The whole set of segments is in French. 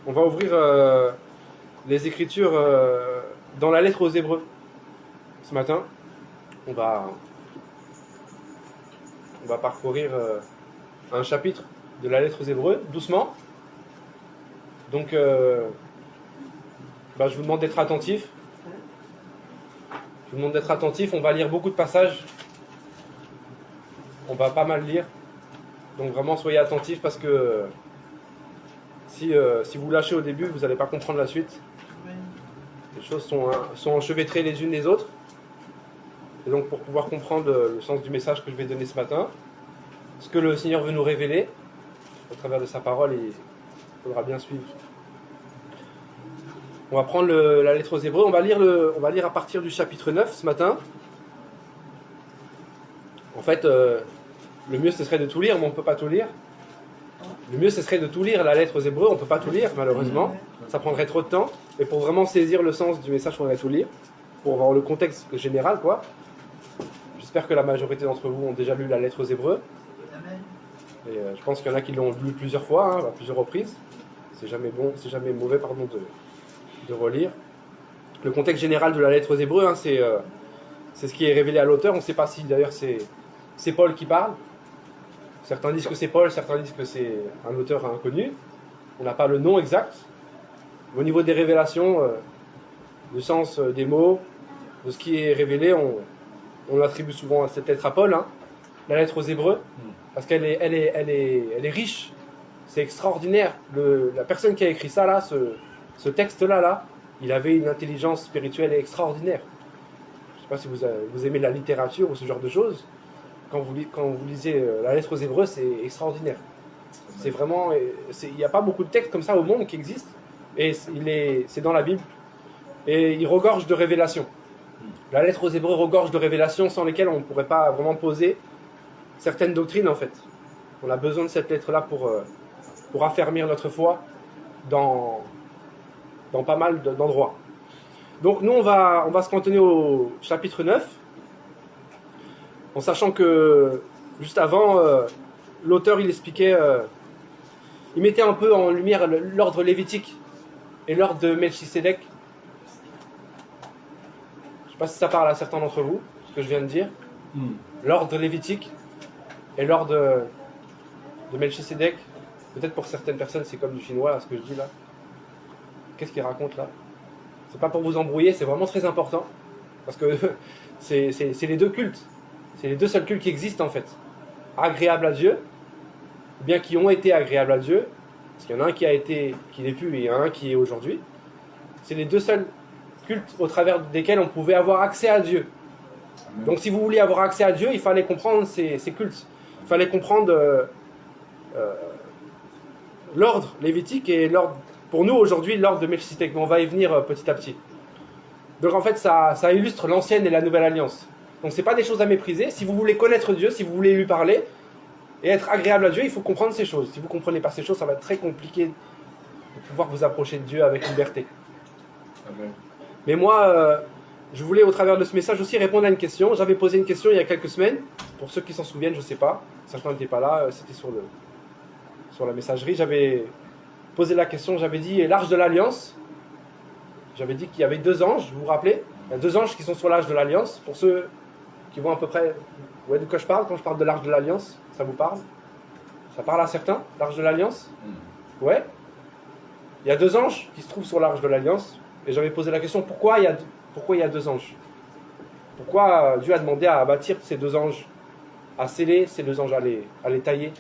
On va ouvrir les Écritures dans la lettre aux Hébreux. Ce matin, on va parcourir un chapitre de la lettre aux Hébreux, doucement. Donc, je vous demande d'être attentif. Je vous demande d'être attentif. On va lire beaucoup de passages. On va pas mal lire. Donc vraiment, soyez attentifs parce que si vous lâchez au début, vous n'allez pas comprendre la suite. Les choses sont enchevêtrées les unes les autres. Et donc, pour pouvoir comprendre le sens du message que je vais donner ce matin, ce que le Seigneur veut nous révéler au travers de sa parole, il faudra bien suivre. On va prendre la lettre aux Hébreux. On va lire à partir du chapitre 9 ce matin. En fait, le mieux ce serait de tout lire, mais on ne peut pas tout lire. Le mieux ce serait de tout lire la lettre aux Hébreux, on ne peut pas tout lire malheureusement. Ça prendrait trop de temps. Et pour vraiment saisir le sens du message, il faudrait tout lire. Pour avoir le contexte général, quoi. J'espère que la majorité d'entre vous ont déjà lu la lettre aux Hébreux. Et je pense qu'il y en a qui l'ont lu plusieurs fois, à plusieurs reprises. C'est jamais mauvais, de relire. Le contexte général de la lettre aux Hébreux, c'est ce qui est révélé à l'auteur. On ne sait pas si d'ailleurs c'est Paul qui parle. Certains disent que c'est Paul, certains disent que c'est un auteur inconnu. On n'a pas le nom exact. Au niveau des révélations, du sens des mots, de ce qui est révélé, on attribue souvent cette lettre à Paul, la lettre aux Hébreux, parce qu'elle est riche, c'est extraordinaire. La personne qui a écrit ça, là, ce texte-là, il avait une intelligence spirituelle extraordinaire. Je ne sais pas si vous aimez la littérature ou ce genre de choses. Quand vous lisez la lettre aux Hébreux, c'est extraordinaire. C'est vraiment, il n'y a pas beaucoup de textes comme ça au monde qui existent, et c'est dans la Bible, et il regorge de révélations. La lettre aux Hébreux regorge de révélations sans lesquelles on ne pourrait pas vraiment poser certaines doctrines en fait. On a besoin de cette lettre-là pour affermir notre foi dans pas mal d'endroits. Donc nous on va se cantonner au chapitre 9, en sachant que juste avant, l'auteur il expliquait, il mettait un peu en lumière l'ordre lévitique et l'ordre de Melchisédek. Je ne sais pas si ça parle à certains d'entre vous, ce que je viens de dire. L'ordre lévitique et l'ordre de Melchisédek. Peut-être pour certaines personnes, c'est comme du chinois, là, ce que je dis là. Qu'est-ce qu'il raconte là? C'est pas pour vous embrouiller, c'est vraiment très important. Parce que c'est les deux cultes. C'est les deux seuls cultes qui existent en fait. Agréables à Dieu, ou bien qui ont été agréables à Dieu. Parce qu'il y en a un qui n'est plus, et il y en a un qui est aujourd'hui. C'est les deux seuls cultes au travers desquels on pouvait avoir accès à Dieu. Donc si vous vouliez avoir accès à Dieu, il fallait comprendre ces cultes. Il fallait comprendre l'ordre lévitique et l'ordre, pour nous aujourd'hui, l'ordre de Melchisédek. Mais on va y venir petit à petit. Donc en fait, ça illustre l'ancienne et la nouvelle alliance. Donc c'est pas des choses à mépriser. Si vous voulez connaître Dieu, si vous voulez lui parler et être agréable à Dieu, il faut comprendre ces choses. Si vous ne comprenez pas ces choses, ça va être très compliqué de pouvoir vous approcher de Dieu avec liberté. Amen. Mais moi, je voulais au travers de ce message aussi répondre à une question. J'avais posé une question il y a quelques semaines. Pour ceux qui s'en souviennent, je ne sais pas. Certains n'étaient pas là. C'était sur la messagerie. J'avais posé la question. J'avais dit l'arche de l'Alliance. J'avais dit qu'il y avait deux anges. Vous vous rappelez? Il y a deux anges qui sont sur l'arche de l'Alliance. Pour ceux qui voient à peu près... Vous voyez de quoi je parle quand je parle de l'arche de l'Alliance? Ça vous parle? Ça parle à certains, l'arche de l'Alliance? Ouais. Il y a deux anges qui se trouvent sur l'arche de l'Alliance. Et j'avais posé la question, pourquoi il y a deux anges? Pourquoi Dieu a demandé à bâtir ces deux anges, à sceller ces deux anges, à les tailler?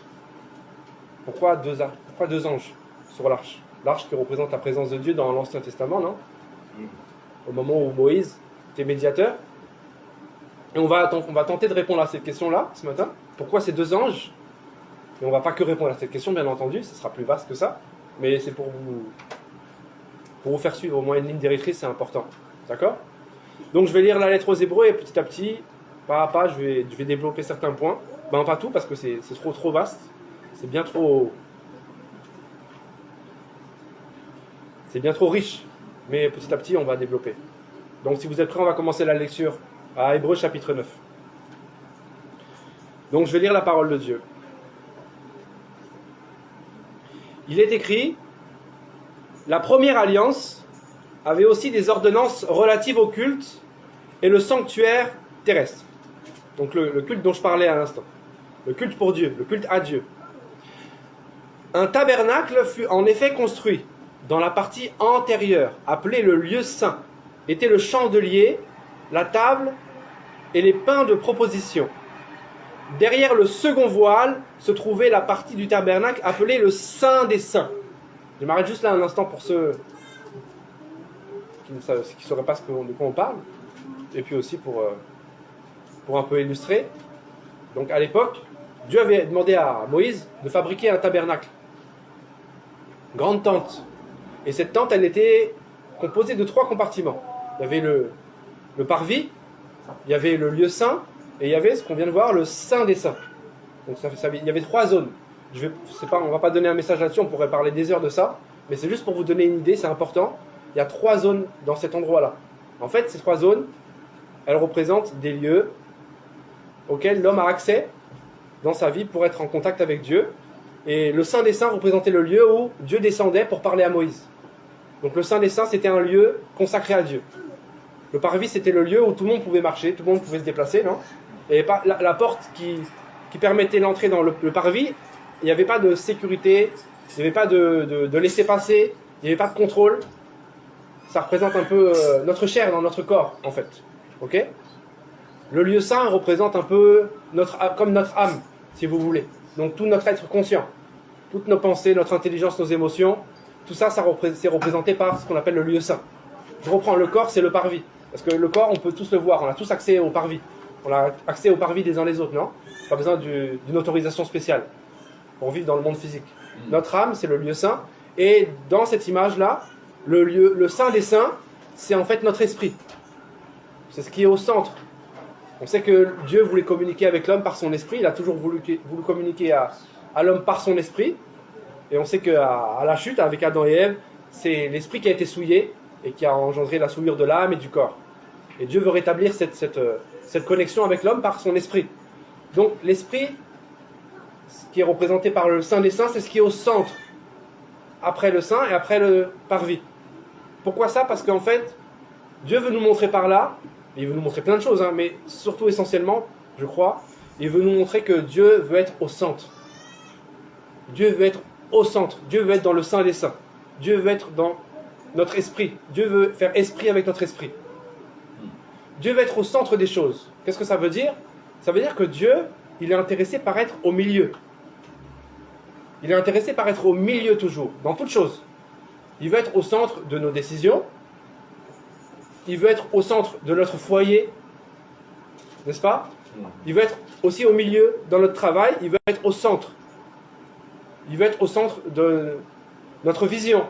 Pourquoi deux anges sur l'arche? L'arche qui représente la présence de Dieu dans l'Ancien Testament, non? Au moment où Moïse était médiateur. Et on va tenter de répondre à cette question-là, ce matin. Pourquoi ces deux anges? Et on ne va pas que répondre à cette question, bien entendu, ce sera plus vaste que ça. Mais c'est pour vous faire suivre au moins une ligne directrice, c'est important. D'accord? Donc je vais lire la lettre aux Hébreux et petit à petit, pas à pas, je vais développer certains points. Pas tout, parce que c'est trop vaste. C'est bien trop riche. Mais petit à petit, on va développer. Donc si vous êtes prêts, on va commencer la lecture à Hébreux chapitre 9. Donc je vais lire la parole de Dieu. Il est écrit: La première alliance avait aussi des ordonnances relatives au culte et le sanctuaire terrestre. Donc le culte dont je parlais à l'instant. Le culte pour Dieu, le culte à Dieu. Un tabernacle fut en effet construit dans la partie antérieure, appelée le lieu saint. Était le chandelier, la table et les pains de proposition. Derrière le second voile se trouvait la partie du tabernacle appelée le Saint des Saints. Je m'arrête juste là un instant pour ceux qui ne sauraient pas de quoi on parle, et puis aussi pour un peu illustrer. Donc à l'époque, Dieu avait demandé à Moïse de fabriquer un tabernacle, une grande tente. Et cette tente, elle était composée de 3 compartiments. Il y avait le parvis, il y avait le lieu saint, et il y avait ce qu'on vient de voir, le Saint des Saints. Donc il y avait 3 zones. On ne va pas donner un message là-dessus, on pourrait parler des heures de ça, mais c'est juste pour vous donner une idée, c'est important. Il y a 3 zones dans cet endroit-là. En fait, ces 3 zones, elles représentent des lieux auxquels l'homme a accès dans sa vie pour être en contact avec Dieu. Et le Saint des Saints représentait le lieu où Dieu descendait pour parler à Moïse. Donc le Saint des Saints, c'était un lieu consacré à Dieu. Le parvis, c'était le lieu où tout le monde pouvait marcher, tout le monde pouvait se déplacer, non ? Il n'y avait pas la porte qui permettait l'entrée dans le parvis, il n'y avait pas de sécurité, il n'y avait pas de laisser-passer, il n'y avait pas de contrôle. Ça représente un peu notre chair dans notre corps, en fait. Ok ? Le lieu saint représente un peu comme notre âme, si vous voulez. Donc tout notre être conscient, toutes nos pensées, notre intelligence, nos émotions, tout ça, c'est représenté par ce qu'on appelle le lieu saint. Je reprends, le corps, c'est le parvis. Parce que le corps, on peut tous le voir, on a tous accès au parvis. On a accès au parvis les uns les autres, non ? Pas besoin d'une autorisation spéciale pour vivre dans le monde physique. Notre âme, c'est le lieu saint. Et dans cette image-là, le Saint des Saints, c'est en fait notre esprit. C'est ce qui est au centre. On sait que Dieu voulait communiquer avec l'homme par son esprit. Il a toujours voulu communiquer à l'homme par son esprit. Et on sait qu'à la chute, avec Adam et Ève, c'est l'esprit qui a été souillé et qui a engendré la souillure de l'âme et du corps. Et Dieu veut rétablir cette connexion avec l'homme par son esprit. Donc l'esprit, ce qui est représenté par le Saint des Saints, c'est ce qui est au centre. Après le Saint et après le parvis. Pourquoi ça ? Parce qu'en fait, Dieu veut nous montrer par là, il veut nous montrer plein de choses, mais surtout essentiellement, je crois, il veut nous montrer que Dieu veut être au centre. Dieu veut être au centre. Dieu veut être dans le Saint des Saints. Dieu veut être dans notre esprit. Dieu veut faire esprit avec notre esprit. Dieu veut être au centre des choses. Qu'est-ce que ça veut dire ? Ça veut dire que Dieu, il est intéressé par être au milieu. Il est intéressé par être au milieu toujours, dans toutes choses. Il veut être au centre de nos décisions. Il veut être au centre de notre foyer. N'est-ce pas ? Il veut être aussi au milieu dans notre travail. Il veut être au centre. Il veut être au centre de notre vision,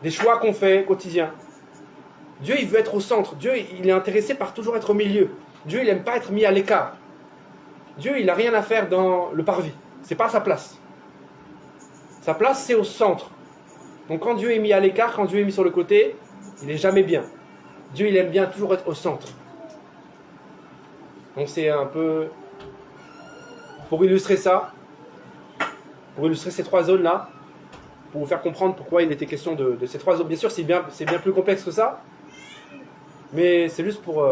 des choix qu'on fait quotidiens. Dieu, il veut être au centre. Dieu, il est intéressé par toujours être au milieu. Dieu, il n'aime pas être mis à l'écart. Dieu, il n'a rien à faire dans le parvis. Ce n'est pas sa place. Sa place, c'est au centre. Donc quand Dieu est mis à l'écart, quand Dieu est mis sur le côté, il n'est jamais bien. Dieu, il aime bien toujours être au centre. Donc c'est un peu... Pour illustrer ça, pour illustrer ces 3 zones-là, pour vous faire comprendre pourquoi il était question de ces 3 zones. Bien sûr, c'est bien plus complexe que ça, mais c'est juste pour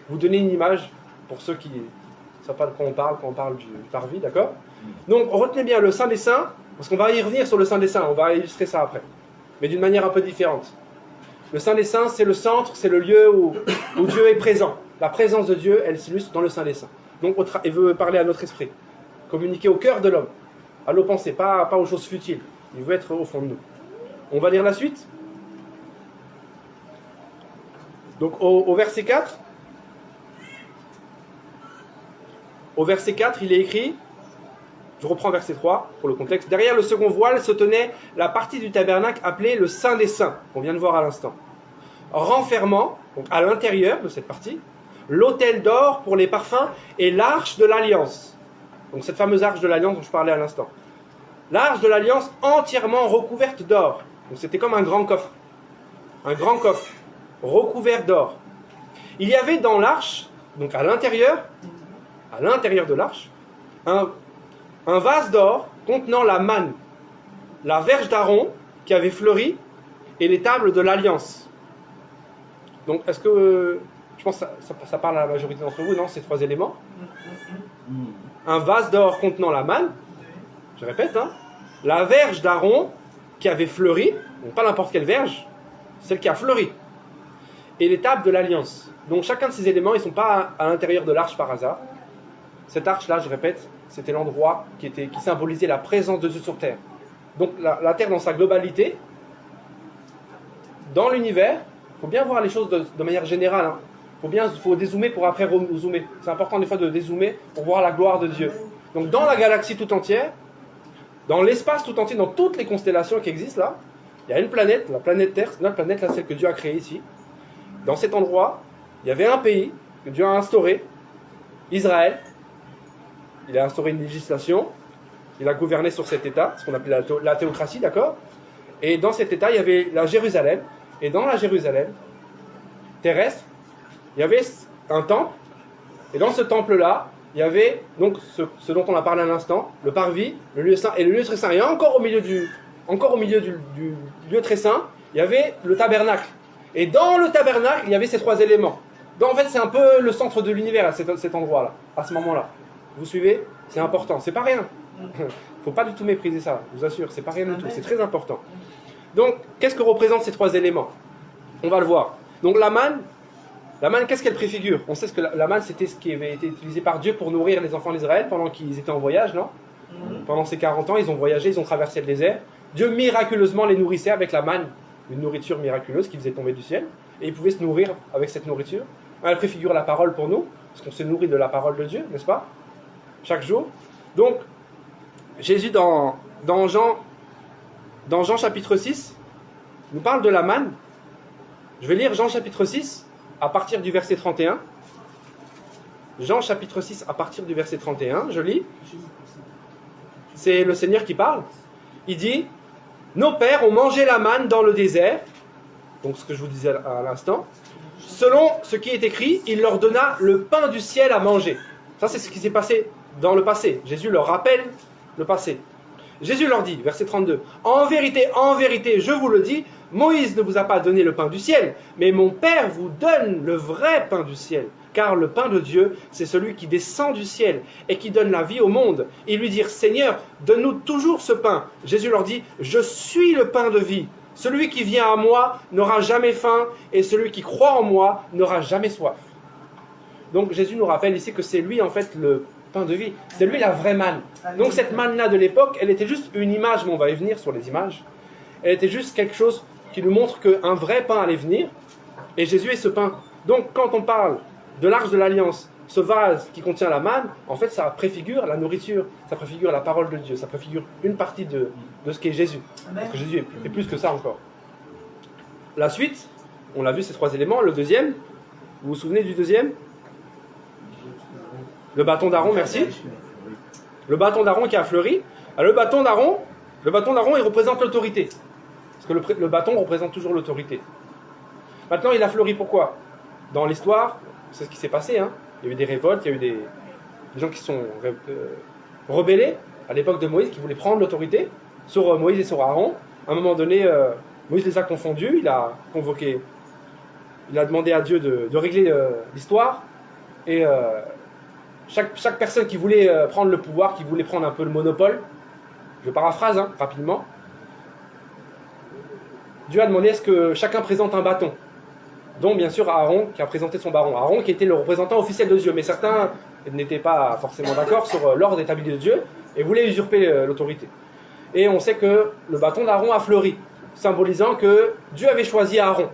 vous donner une image, pour ceux qui ne savent pas de quoi on parle quand on parle du parvis, d'accord ? Donc, retenez bien le Saint des Saints, parce qu'on va y revenir sur le Saint des Saints, on va illustrer ça après, mais d'une manière un peu différente. Le Saint des Saints, c'est le centre, c'est le lieu où Dieu est présent. La présence de Dieu, elle s'illustre dans le Saint des Saints. Donc, il veut parler à notre esprit, communiquer au cœur de l'homme, à nos pensées, pas aux choses futiles. Il veut être au fond de nous. On va lire la suite. Donc au verset 4, il est écrit, je reprends verset 3 pour le contexte, derrière le second voile se tenait la partie du tabernacle appelée le Saint des Saints, qu'on vient de voir à l'instant. Renfermant, donc à l'intérieur de cette partie, l'autel d'or pour les parfums et l'arche de l'alliance. Donc cette fameuse arche de l'alliance dont je parlais à l'instant. L'arche de l'alliance entièrement recouverte d'or. Donc c'était comme un grand coffre. Un grand coffre recouvert d'or. Il y avait dans l'arche, donc à l'intérieur de l'arche, un vase d'or contenant la manne, la verge d'Aaron qui avait fleuri et les tables de l'Alliance. Donc, est-ce que... je pense que ça parle à la majorité d'entre vous, non, ces 3 éléments. Un vase d'or contenant la manne, je répète, hein, la verge d'Aaron qui avait fleuri, donc pas n'importe quelle verge, celle qui a fleuri, et les tables de l'Alliance. Donc chacun de ces éléments, ils ne sont pas à l'intérieur de l'arche par hasard. Cette arche-là, je répète, c'était l'endroit qui symbolisait la présence de Dieu sur terre. Donc la terre dans sa globalité, dans l'univers, il faut bien voir les choses de manière générale. Hein. Faut dézoomer pour après zoomer. C'est important des fois de dézoomer pour voir la gloire de Dieu. Donc dans la galaxie tout entière, dans l'espace tout entier, dans toutes les constellations qui existent là, il y a une planète, la planète Terre, notre planète, là, celle que Dieu a créée ici. Dans cet endroit, il y avait un pays que Dieu a instauré, Israël. Il a instauré une législation, il a gouverné sur cet État, ce qu'on appelle la théocratie, d'accord? Et dans cet État, il y avait la Jérusalem. Et dans la Jérusalem terrestre, il y avait un temple. Et dans ce temple-là, il y avait donc ce dont on a parlé à l'instant, le parvis, le lieu saint et le lieu très saint. Et encore au milieu du lieu très saint, il y avait le tabernacle. Et dans le tabernacle, il y avait ces 3 éléments. Donc en fait, c'est un peu le centre de l'univers à cet endroit-là, à ce moment-là. Vous suivez? C'est important. C'est pas rien. Il ne faut pas du tout mépriser ça, je vous assure. C'est pas rien du tout. C'est très important. Donc, qu'est-ce que représentent ces 3 éléments? On va le voir. Donc la manne, qu'est-ce qu'elle préfigure? On sait que la manne, c'était ce qui avait été utilisé par Dieu pour nourrir les enfants d'Israël pendant qu'ils étaient en voyage, non? Pendant ces 40 ans, ils ont voyagé, ils ont traversé le désert. Dieu miraculeusement les nourrissait avec la manne, une nourriture miraculeuse qui faisait tomber du ciel. Et ils pouvaient se nourrir avec cette nourriture. Elle préfigure la parole pour nous, parce qu'on se nourrit de la parole de Dieu, n'est-ce pas? Chaque jour. Donc, Jésus dans Jean chapitre 6, nous parle de la manne. Je vais lire Jean chapitre 6 à partir du verset 31. Jean chapitre 6 à partir du verset 31, je lis. C'est le Seigneur qui parle. Il dit, « Nos pères ont mangé la manne dans le désert. » Donc ce que je vous disais à l'instant. « Selon ce qui est écrit, il leur donna le pain du ciel à manger. » Ça, c'est ce qui s'est passé dans le passé. Jésus leur rappelle le passé. Jésus leur dit, verset 32, « En vérité, je vous le dis, Moïse ne vous a pas donné le pain du ciel, mais mon Père vous donne le vrai pain du ciel. Car le pain de Dieu, c'est celui qui descend du ciel et qui donne la vie au monde. » Ils lui dirent, « Seigneur, donne-nous toujours ce pain. » Jésus leur dit, « Je suis le pain de vie. Celui qui vient à moi n'aura jamais faim, et celui qui croit en moi n'aura jamais soif. » Donc Jésus nous rappelle ici que c'est lui en fait le pain de vie. C'est lui la vraie manne. Donc cette manne-là de l'époque, elle était juste une image, mais on va y venir sur les images. Elle était juste quelque chose qui nous montre qu'un vrai pain allait venir, et Jésus est ce pain. Donc quand on parle de l'arche de l'Alliance, ce vase qui contient la manne, en fait ça préfigure la nourriture, ça préfigure la parole de Dieu, ça préfigure une partie de ce qu'est Jésus. Parce que Jésus est plus que ça encore. La suite, on l'a vu ces 3 éléments. Le deuxième, vous vous souvenez du deuxième? Le bâton d'Aaron, merci. Le bâton d'Aaron qui a fleuri. Alors, le bâton d'Aaron, il représente l'autorité. Parce que le bâton représente toujours l'autorité. Maintenant, il a fleuri pourquoi? Dans l'histoire, c'est ce qui s'est passé. Hein. Il y a eu des révoltes, il y a eu des gens qui sont rebellés à l'époque de Moïse, qui voulaient prendre l'autorité sur Moïse et sur Aaron. À un moment donné, Moïse les a confondus, il a demandé à Dieu de régler l'histoire. Et chaque personne qui voulait prendre le pouvoir, qui voulait prendre un peu le monopole, je paraphrase rapidement, Dieu a demandé à ce que chacun présente un bâton, dont bien sûr Aaron qui a présenté son bâton. Aaron qui était le représentant officiel de Dieu, mais certains n'étaient pas forcément d'accord sur l'ordre établi de Dieu et voulaient usurper l'autorité. Et on sait que le bâton d'Aaron a fleuri, symbolisant que Dieu avait choisi Aaron.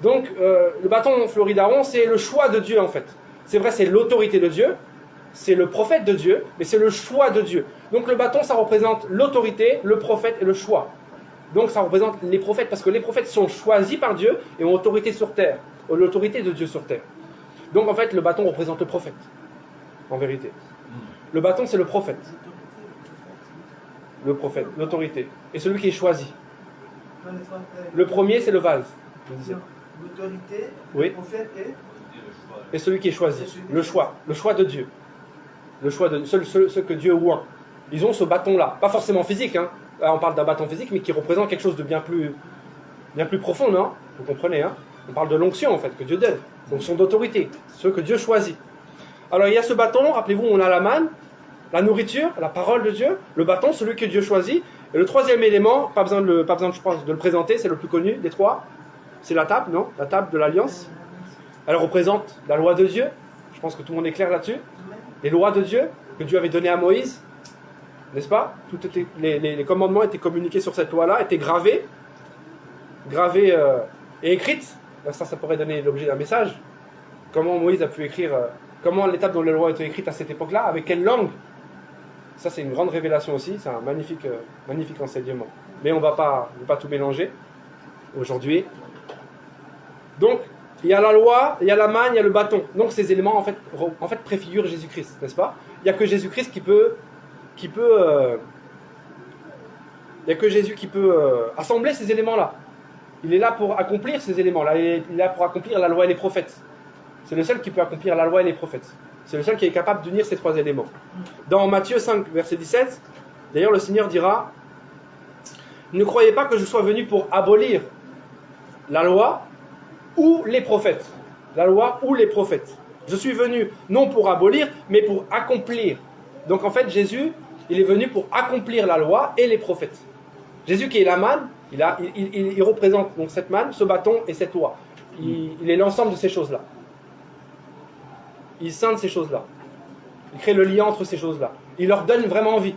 Donc le bâton fleuri d'Aaron, c'est le choix de Dieu en fait. C'est vrai, c'est l'autorité de Dieu, c'est le prophète de Dieu, mais c'est le choix de Dieu. Donc le bâton, ça représente l'autorité, le prophète et le choix. Donc ça représente les prophètes, parce que les prophètes sont choisis par Dieu et ont autorité sur terre, l'autorité de Dieu sur terre. Donc en fait, le bâton représente le prophète, en vérité. Le bâton, c'est le prophète. Le prophète, l'autorité. Et celui qui est choisi. Le premier, c'est le vase. L'autorité, oui. Le prophète et celui qui est choisi. Le choix de Dieu. Le choix de ceux que Dieu oint. Ils ont ce bâton-là. Pas forcément physique, hein. Là, on parle d'un bâton physique, mais qui représente quelque chose de bien plus bien plus profond, non? Vous comprenez, hein? On parle de l'onction, en fait, que Dieu donne. L'onction d'autorité, ce que Dieu choisit. Alors, il y a ce bâton, rappelez-vous, on a la manne, la nourriture, la parole de Dieu, le bâton, celui que Dieu choisit. Et le troisième élément, pas besoin, je pense, de le présenter, c'est le plus connu des trois. C'est la table, non? La table de l'Alliance. Elle représente la loi de Dieu. Je pense que tout le monde est clair là-dessus. Les lois de Dieu que Dieu avait données à Moïse. N'est-ce pas? Les commandements étaient communiqués sur cette loi-là, étaient gravés et écrites. Ça pourrait donner l'objet d'un message. Comment Moïse a pu écrire, comment l'étape dont les lois étaient écrites à cette époque-là, avec quelle langue? Ça, c'est une grande révélation aussi, c'est un magnifique enseignement. Mais on ne va pas tout mélanger aujourd'hui. Donc, il y a la loi, il y a la manne, il y a le bâton. Donc, ces éléments, en fait préfigurent Jésus-Christ, n'est-ce pas? Il n'y a que Jésus-Christ qui peut assembler ces éléments-là. Il est là pour accomplir ces éléments-là. Il est là pour accomplir la loi et les prophètes. C'est le seul qui peut accomplir la loi et les prophètes. C'est le seul qui est capable d'unir ces trois éléments. Dans Matthieu 5, verset 17, d'ailleurs, le Seigneur dira: ne croyez pas que je sois venu pour abolir la loi ou les prophètes. La loi ou les prophètes. Je suis venu non pour abolir, mais pour accomplir. Donc en fait, Jésus, il est venu pour accomplir la loi et les prophètes. Jésus qui est la manne, il représente donc cette manne, ce bâton et cette loi. Il est l'ensemble de ces choses-là. Il scinde ces choses-là. Il crée le lien entre ces choses-là. Il leur donne vraiment vie.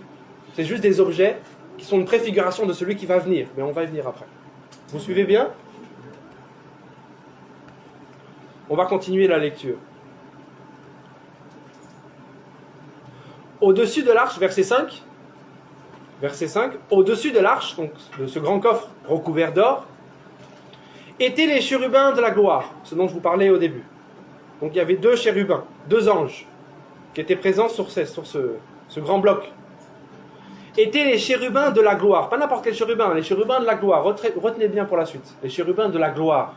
C'est juste des objets qui sont une préfiguration de celui qui va venir. Mais on va y venir après. Vous suivez bien? On va continuer la lecture. Au-dessus de l'arche, verset 5, au-dessus de l'arche, donc de ce grand coffre recouvert d'or, étaient les chérubins de la gloire, ce dont je vous parlais au début. Donc il y avait deux chérubins, deux anges, qui étaient présents sur ce grand bloc. Étaient les chérubins de la gloire, pas n'importe quel chérubin, les chérubins de la gloire, retenez bien pour la suite, les chérubins de la gloire,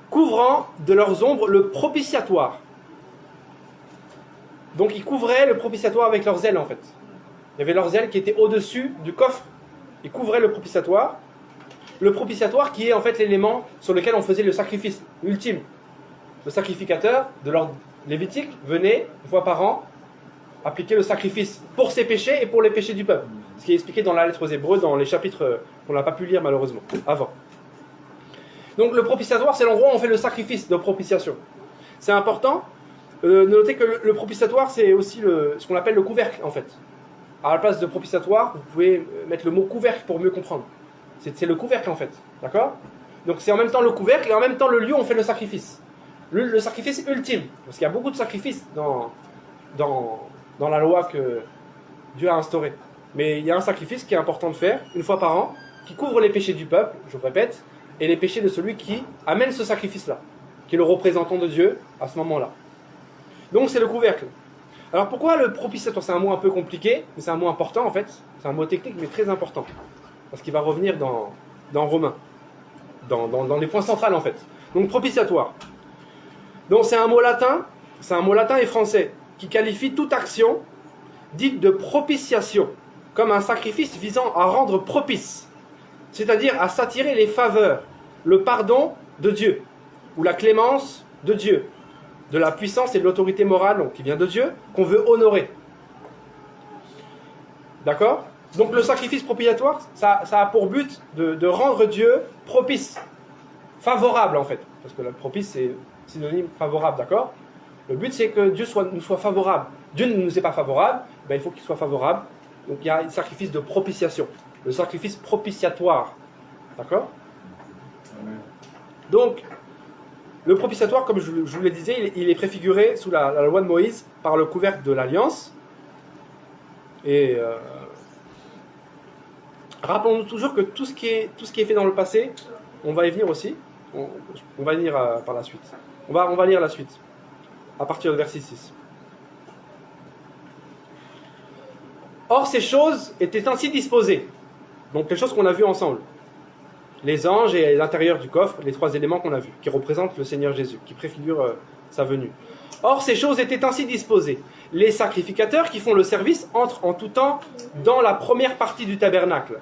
couvrant de leurs ombres le propitiatoire. Donc ils couvraient le propitiatoire avec leurs ailes en fait. Il y avait leurs ailes qui étaient au-dessus du coffre. Ils couvraient le propitiatoire. Le propitiatoire qui est en fait l'élément sur lequel on faisait le sacrifice ultime. Le sacrificateur de l'ordre lévitique venait une fois par an appliquer le sacrifice pour ses péchés et pour les péchés du peuple. Ce qui est expliqué dans la lettre aux Hébreux, dans les chapitres qu'on n'a pas pu lire malheureusement, avant. Donc le propitiatoire, c'est l'endroit où on fait le sacrifice de propitiation. C'est important. Notez que le propitiatoire, c'est aussi ce qu'on appelle le couvercle, en fait. À la place de propitiatoire, vous pouvez mettre le mot couvercle pour mieux comprendre. C'est le couvercle, en fait. D'accord? Donc c'est en même temps le couvercle et en même temps le lieu où on fait le sacrifice. Le sacrifice ultime. Parce qu'il y a beaucoup de sacrifices dans la loi que Dieu a instaurée. Mais il y a un sacrifice qui est important de faire, une fois par an, qui couvre les péchés du peuple, je vous répète, et les péchés de celui qui amène ce sacrifice-là, qui est le représentant de Dieu à ce moment-là. Donc c'est le couvercle. Alors pourquoi le propitiatoire? C'est un mot un peu compliqué, mais c'est un mot important en fait. C'est un mot technique mais très important. Parce qu'il va revenir dans Romains. Dans les points centrales en fait. Donc propitiatoire. Donc c'est un mot latin et français qui qualifie toute action dite de propitiation, comme un sacrifice visant à rendre propice, c'est-à-dire à s'attirer les faveurs, le pardon de Dieu, ou la clémence de Dieu, de la puissance et de l'autorité morale donc, qui vient de Dieu, qu'on veut honorer. D'accord? Donc le sacrifice propitiatoire, ça a pour but de rendre Dieu propice, favorable en fait, parce que le propice c'est synonyme favorable, d'accord? Le but c'est que Dieu nous soit favorable. Dieu ne nous est pas favorable, ben, il faut qu'il soit favorable. Donc il y a un sacrifice de propitiation, le sacrifice propitiatoire, d'accord? Donc le propitiatoire, comme je vous le disais, il est préfiguré sous la loi de Moïse par le couvercle de l'Alliance. Et rappelons-nous toujours que tout ce qui est fait dans le passé, on va y venir aussi. On va y venir par la suite. On va lire la suite, à partir du verset 6. Or, ces choses étaient ainsi disposées. Donc, les choses qu'on a vues ensemble. Les anges et l'intérieur du coffre, les trois éléments qu'on a vus, qui représentent le Seigneur Jésus, qui préfigurent sa venue. Or, ces choses étaient ainsi disposées. Les sacrificateurs qui font le service entrent en tout temps dans la première partie du tabernacle.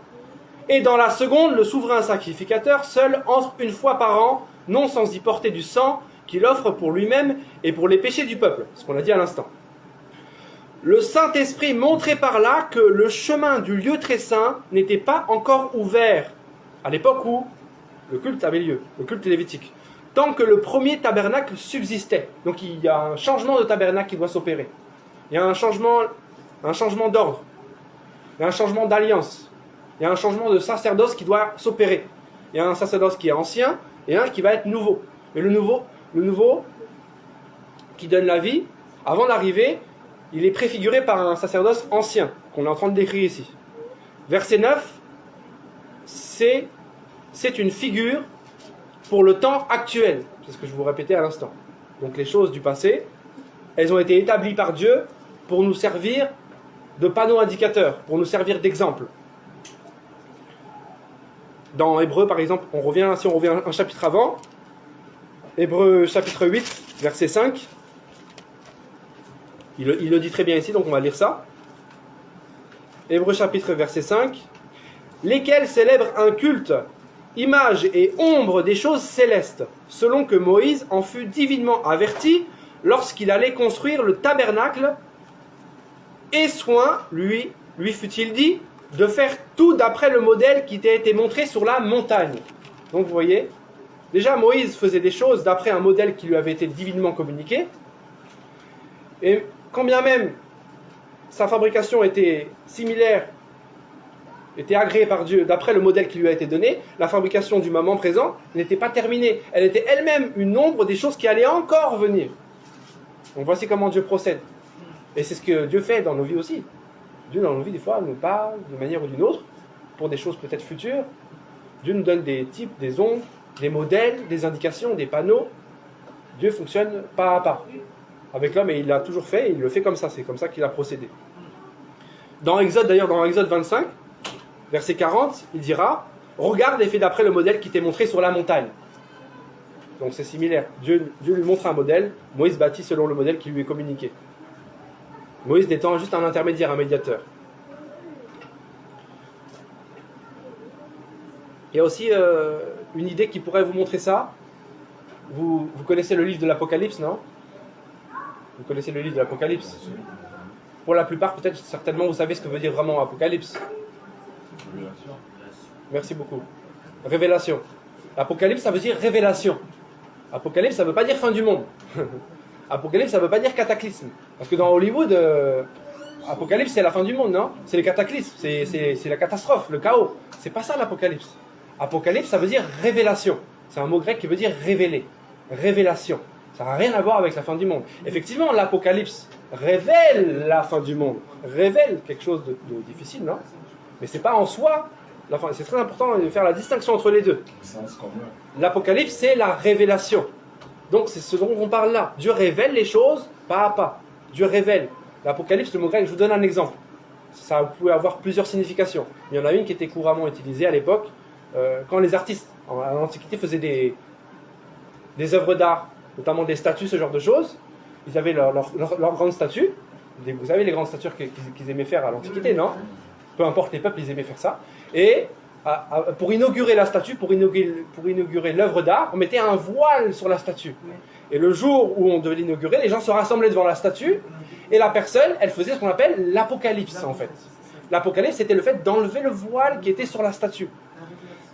Et dans la seconde, le souverain sacrificateur seul entre une fois par an, non sans y porter du sang qu'il offre pour lui-même et pour les péchés du peuple, ce qu'on a dit à l'instant. Le Saint-Esprit montrait par là que le chemin du lieu très saint n'était pas encore ouvert à l'époque où le culte avait lieu, le culte lévitique, tant que le premier tabernacle subsistait. Donc il y a un changement de tabernacle qui doit s'opérer. Il y a un changement d'ordre, il y a un changement d'alliance, il y a un changement de sacerdoce qui doit s'opérer. Il y a un sacerdoce qui est ancien et un qui va être nouveau. Et le nouveau qui donne la vie, avant d'arriver, il est préfiguré par un sacerdoce ancien, qu'on est en train de décrire ici. Verset 9, c'est une figure pour le temps actuel. C'est ce que je vous répétais à l'instant. Donc les choses du passé, elles ont été établies par Dieu pour nous servir de panneaux indicateurs, pour nous servir d'exemple. Dans Hébreux, par exemple, si on revient un chapitre avant, Hébreux chapitre 8, verset 5, il le dit très bien ici, donc on va lire ça. Hébreux chapitre verset 5, lesquels célèbrent un culte, image et ombre des choses célestes, selon que Moïse en fut divinement averti lorsqu'il allait construire le tabernacle, et soin, lui fut-il dit, de faire tout d'après le modèle qui t'a été montré sur la montagne. Donc vous voyez, déjà Moïse faisait des choses d'après un modèle qui lui avait été divinement communiqué, et quand bien même sa fabrication était similaire, était agréée par Dieu d'après le modèle qui lui a été donné, la fabrication du moment présent n'était pas terminée. Elle était elle-même une ombre des choses qui allaient encore venir. Donc voici comment Dieu procède. Et c'est ce que Dieu fait dans nos vies aussi. Dieu dans nos vies, des fois, nous parle d'une manière ou d'une autre, pour des choses peut-être futures. Dieu nous donne des types, des ombres, des modèles, des indications, des panneaux. Dieu fonctionne pas à pas avec l'homme, et il l'a toujours fait, et il le fait comme ça, c'est comme ça qu'il a procédé. Dans Exode 25, verset 40, il dira « Regarde et fais d'après le modèle qui t'est montré sur la montagne ». Donc c'est similaire. Dieu lui montre un modèle, Moïse bâtit selon le modèle qui lui est communiqué. Moïse n'étant juste un intermédiaire, un médiateur. Il y a aussi une idée qui pourrait vous montrer ça. Vous connaissez le livre de l'Apocalypse, non ? Vous connaissez le livre de l'Apocalypse ? Pour la plupart, peut-être, certainement, vous savez ce que veut dire vraiment Apocalypse. Merci beaucoup. Révélation. Apocalypse, ça veut dire révélation. Apocalypse, ça ne veut pas dire fin du monde. Apocalypse, ça ne veut pas dire cataclysme. Parce que dans Hollywood, Apocalypse, c'est la fin du monde, non ? C'est le cataclysme, c'est la catastrophe, le chaos. C'est pas ça l'Apocalypse. Apocalypse, ça veut dire révélation. C'est un mot grec qui veut dire révéler. Révélation. Ça n'a rien à voir avec la fin du monde. Effectivement, l'Apocalypse révèle la fin du monde. Révèle quelque chose de difficile, non ? Mais c'est pas en soi. C'est très important de faire la distinction entre les deux. L'Apocalypse, c'est la révélation. Donc c'est ce dont on parle là. Dieu révèle les choses pas à pas. Dieu révèle. L'Apocalypse, le mot grec, je vous donne un exemple. Ça pouvait avoir plusieurs significations. Il y en a une qui était couramment utilisée à l'époque, quand les artistes, à l'Antiquité, faisaient des œuvres d'art, notamment des statues, ce genre de choses. Ils avaient leurs grandes statues. Vous savez les grandes statues qu'ils aimaient faire à l'Antiquité, non ? Peu importe les peuples, ils aimaient faire ça. Et pour inaugurer la statue, pour inaugurer l'œuvre d'art, on mettait un voile sur la statue. Et le jour où on devait l'inaugurer, les gens se rassemblaient devant la statue, et la personne, elle faisait ce qu'on appelle l'apocalypse, en fait. L'apocalypse, c'était le fait d'enlever le voile qui était sur la statue.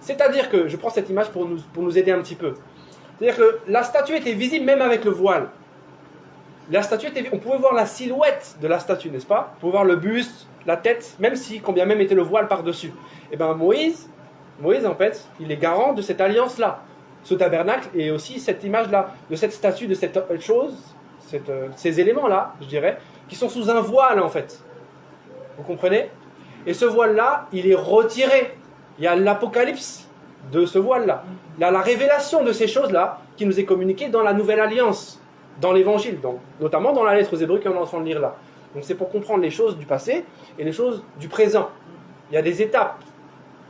C'est-à-dire que, je prends cette image pour nous aider un petit peu. C'est-à-dire que la statue était visible même avec le voile. La statue on pouvait voir la silhouette de la statue, n'est-ce pas ? On pouvait voir le buste, la tête, même si, combien même était le voile par-dessus. Et bien Moïse, en fait, il est garant de cette alliance-là. Ce tabernacle et aussi cette image-là, de cette statue, de cette chose, ces éléments-là, je dirais, qui sont sous un voile, en fait. Vous comprenez ? Et ce voile-là, il est retiré. Il y a l'apocalypse de ce voile-là. Il y a la révélation de ces choses-là qui nous est communiquée dans la Nouvelle Alliance, dans l'Évangile, notamment dans la lettre aux Hébreux qu'on est en train de lire là. Donc c'est pour comprendre les choses du passé et les choses du présent. Il y a des étapes.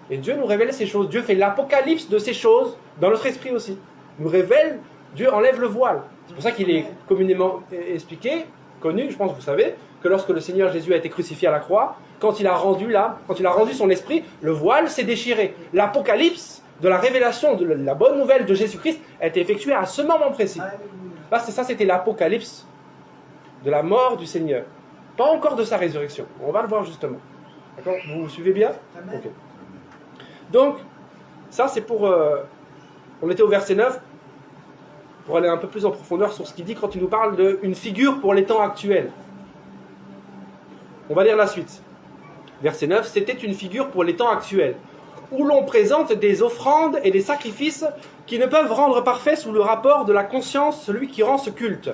Et Dieu nous révèle ces choses. Dieu fait l'apocalypse de ces choses dans notre esprit aussi. Il nous révèle, Dieu enlève le voile. C'est pour ça qu'il est communément expliqué, connu, je pense que vous savez, que lorsque le Seigneur Jésus a été crucifié à la croix, quand il a rendu l'âme, quand il a rendu son esprit, le voile s'est déchiré. L'apocalypse de la révélation de la bonne nouvelle de Jésus-Christ a été effectuée à ce moment précis. Là, ça, c'était l'apocalypse de la mort du Seigneur. Pas encore de sa résurrection. On va le voir justement. D'accord? Vous suivez bien? Ok. Donc, ça c'est pour... on était au verset 9, pour aller un peu plus en profondeur sur ce qu'il dit quand il nous parle d'une figure pour les temps actuels. On va lire la suite. Verset 9, c'était une figure pour les temps actuels, où l'on présente des offrandes et des sacrifices qui ne peuvent rendre parfait sous le rapport de la conscience celui qui rend ce culte,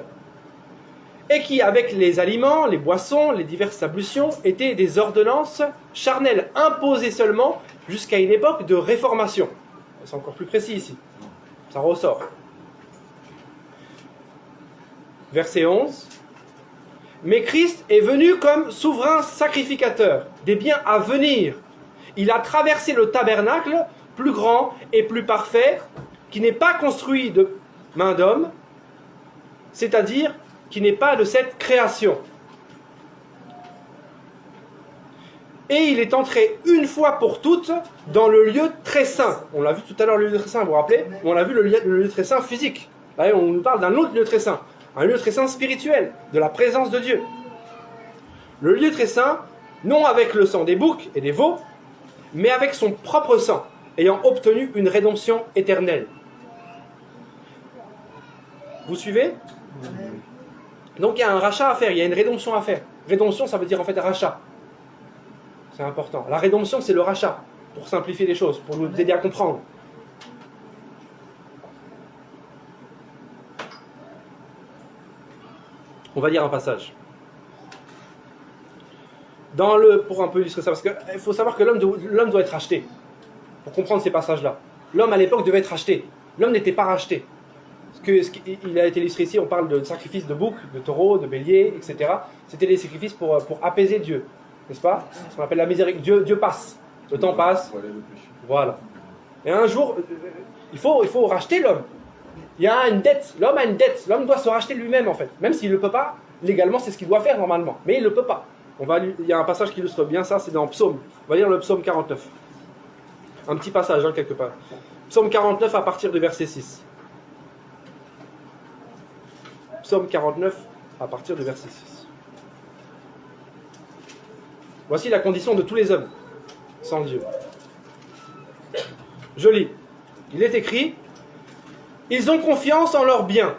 et qui, avec les aliments, les boissons, les diverses ablutions, étaient des ordonnances charnelles imposées seulement jusqu'à une époque de réformation. C'est encore plus précis ici. Ça ressort. Verset 11. Mais Christ est venu comme souverain sacrificateur des biens à venir. Il a traversé le tabernacle, plus grand et plus parfait, qui n'est pas construit de main d'homme, c'est-à-dire qui n'est pas de cette création. Et il est entré une fois pour toutes dans le lieu très saint. On l'a vu tout à l'heure, le lieu très saint, vous vous rappelez? On a vu le lieu très saint physique. Là, on nous parle d'un autre lieu très saint. Un lieu très saint spirituel, de la présence de Dieu. Le lieu très saint, non avec le sang des boucs et des veaux, mais avec son propre sang, ayant obtenu une rédemption éternelle. Vous suivez? Donc il y a un rachat à faire, il y a une rédemption à faire. Rédemption, ça veut dire en fait rachat. C'est important. La rédemption, c'est le rachat, pour simplifier les choses, pour nous aider à comprendre. On va lire un passage. Pour un peu illustrer ça, parce qu'il faut savoir que l'homme doit être racheté. Pour comprendre ces passages-là. L'homme à l'époque devait être racheté. L'homme n'était pas racheté. Il a été illustré ici, on parle de sacrifices de boucs, de taureaux, de béliers, etc. C'était des sacrifices pour apaiser Dieu. N'est-ce pas? Ce qu'on appelle la miséricorde. Dieu passe. Le temps passe. Voilà. Et un jour, il faut racheter l'homme. Il y a une dette. L'homme a une dette. L'homme doit se racheter lui-même, en fait. Même s'il ne le peut pas, légalement, c'est ce qu'il doit faire normalement. Mais il ne le peut pas. Il y a un passage qui illustre bien ça, c'est dans Psaume. On va lire le Psaume 49. Un petit passage, quelque part. Psaume 49 à partir du verset 6. Psaume 49 à partir du verset 6. Voici la condition de tous les hommes sans Dieu. Je lis. Il est écrit: ils ont confiance en leurs biens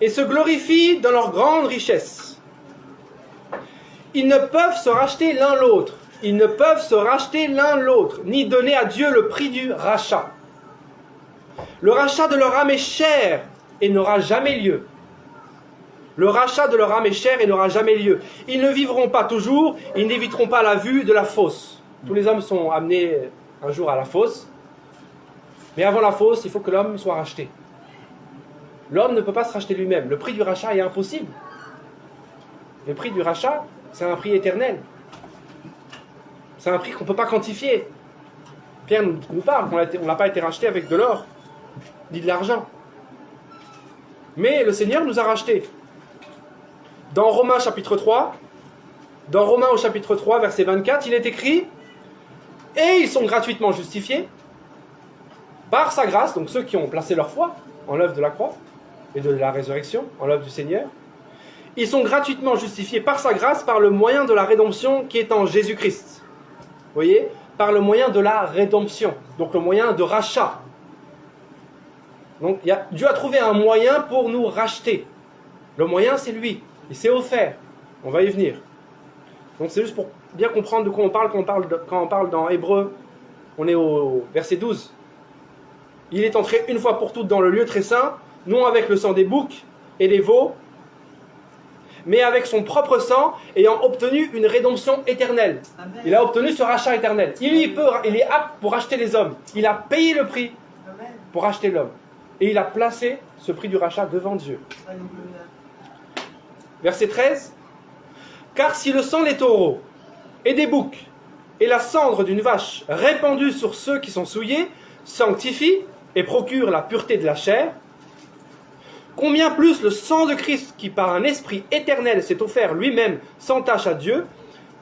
et se glorifient dans leur grande richesse. Ils ne peuvent se racheter l'un l'autre. Ils ne peuvent se racheter l'un l'autre, ni donner à Dieu le prix du rachat. Le rachat de leur âme est cher et n'aura jamais lieu. Le rachat de leur âme est cher et n'aura jamais lieu. Ils ne vivront pas toujours, ils n'éviteront pas la vue de la fosse. Tous les hommes sont amenés un jour à la fosse. Mais avant la fosse, il faut que l'homme soit racheté. L'homme ne peut pas se racheter lui-même. Le prix du rachat est impossible. Le prix du rachat, c'est un prix éternel. C'est un prix qu'on ne peut pas quantifier. Pierre nous parle qu'on n'a pas été racheté avec de l'or, ni de l'argent. Mais le Seigneur nous a rachetés. Dans Romains chapitre 3, dans Romains au chapitre 3, verset 24, il est écrit: et ils sont gratuitement justifiés par sa grâce, donc ceux qui ont placé leur foi en l'œuvre de la croix et de la résurrection, en l'œuvre du Seigneur. Ils sont gratuitement justifiés par sa grâce, par le moyen de la rédemption qui est en Jésus-Christ. Vous voyez? Par le moyen de la rédemption, donc le moyen de rachat. Donc Dieu a trouvé un moyen pour nous racheter. Le moyen, c'est lui. Il s'est offert. On va y venir. Donc c'est juste pour bien comprendre de quoi on parle quand on parle dans Hébreux. On est au verset 12. Il est entré une fois pour toutes dans le lieu très saint, non avec le sang des boucs et des veaux, mais avec son propre sang, ayant obtenu une rédemption éternelle. Amen. Il a obtenu ce rachat éternel. Il est apte pour racheter les hommes. Il a payé le prix pour racheter l'homme. Et il a placé ce prix du rachat devant Dieu. Verset 13. Car si le sang des taureaux et des boucs et la cendre d'une vache répandue sur ceux qui sont souillés sanctifie et procure la pureté de la chair, combien plus le sang de Christ, qui par un esprit éternel s'est offert lui-même sans tache à Dieu,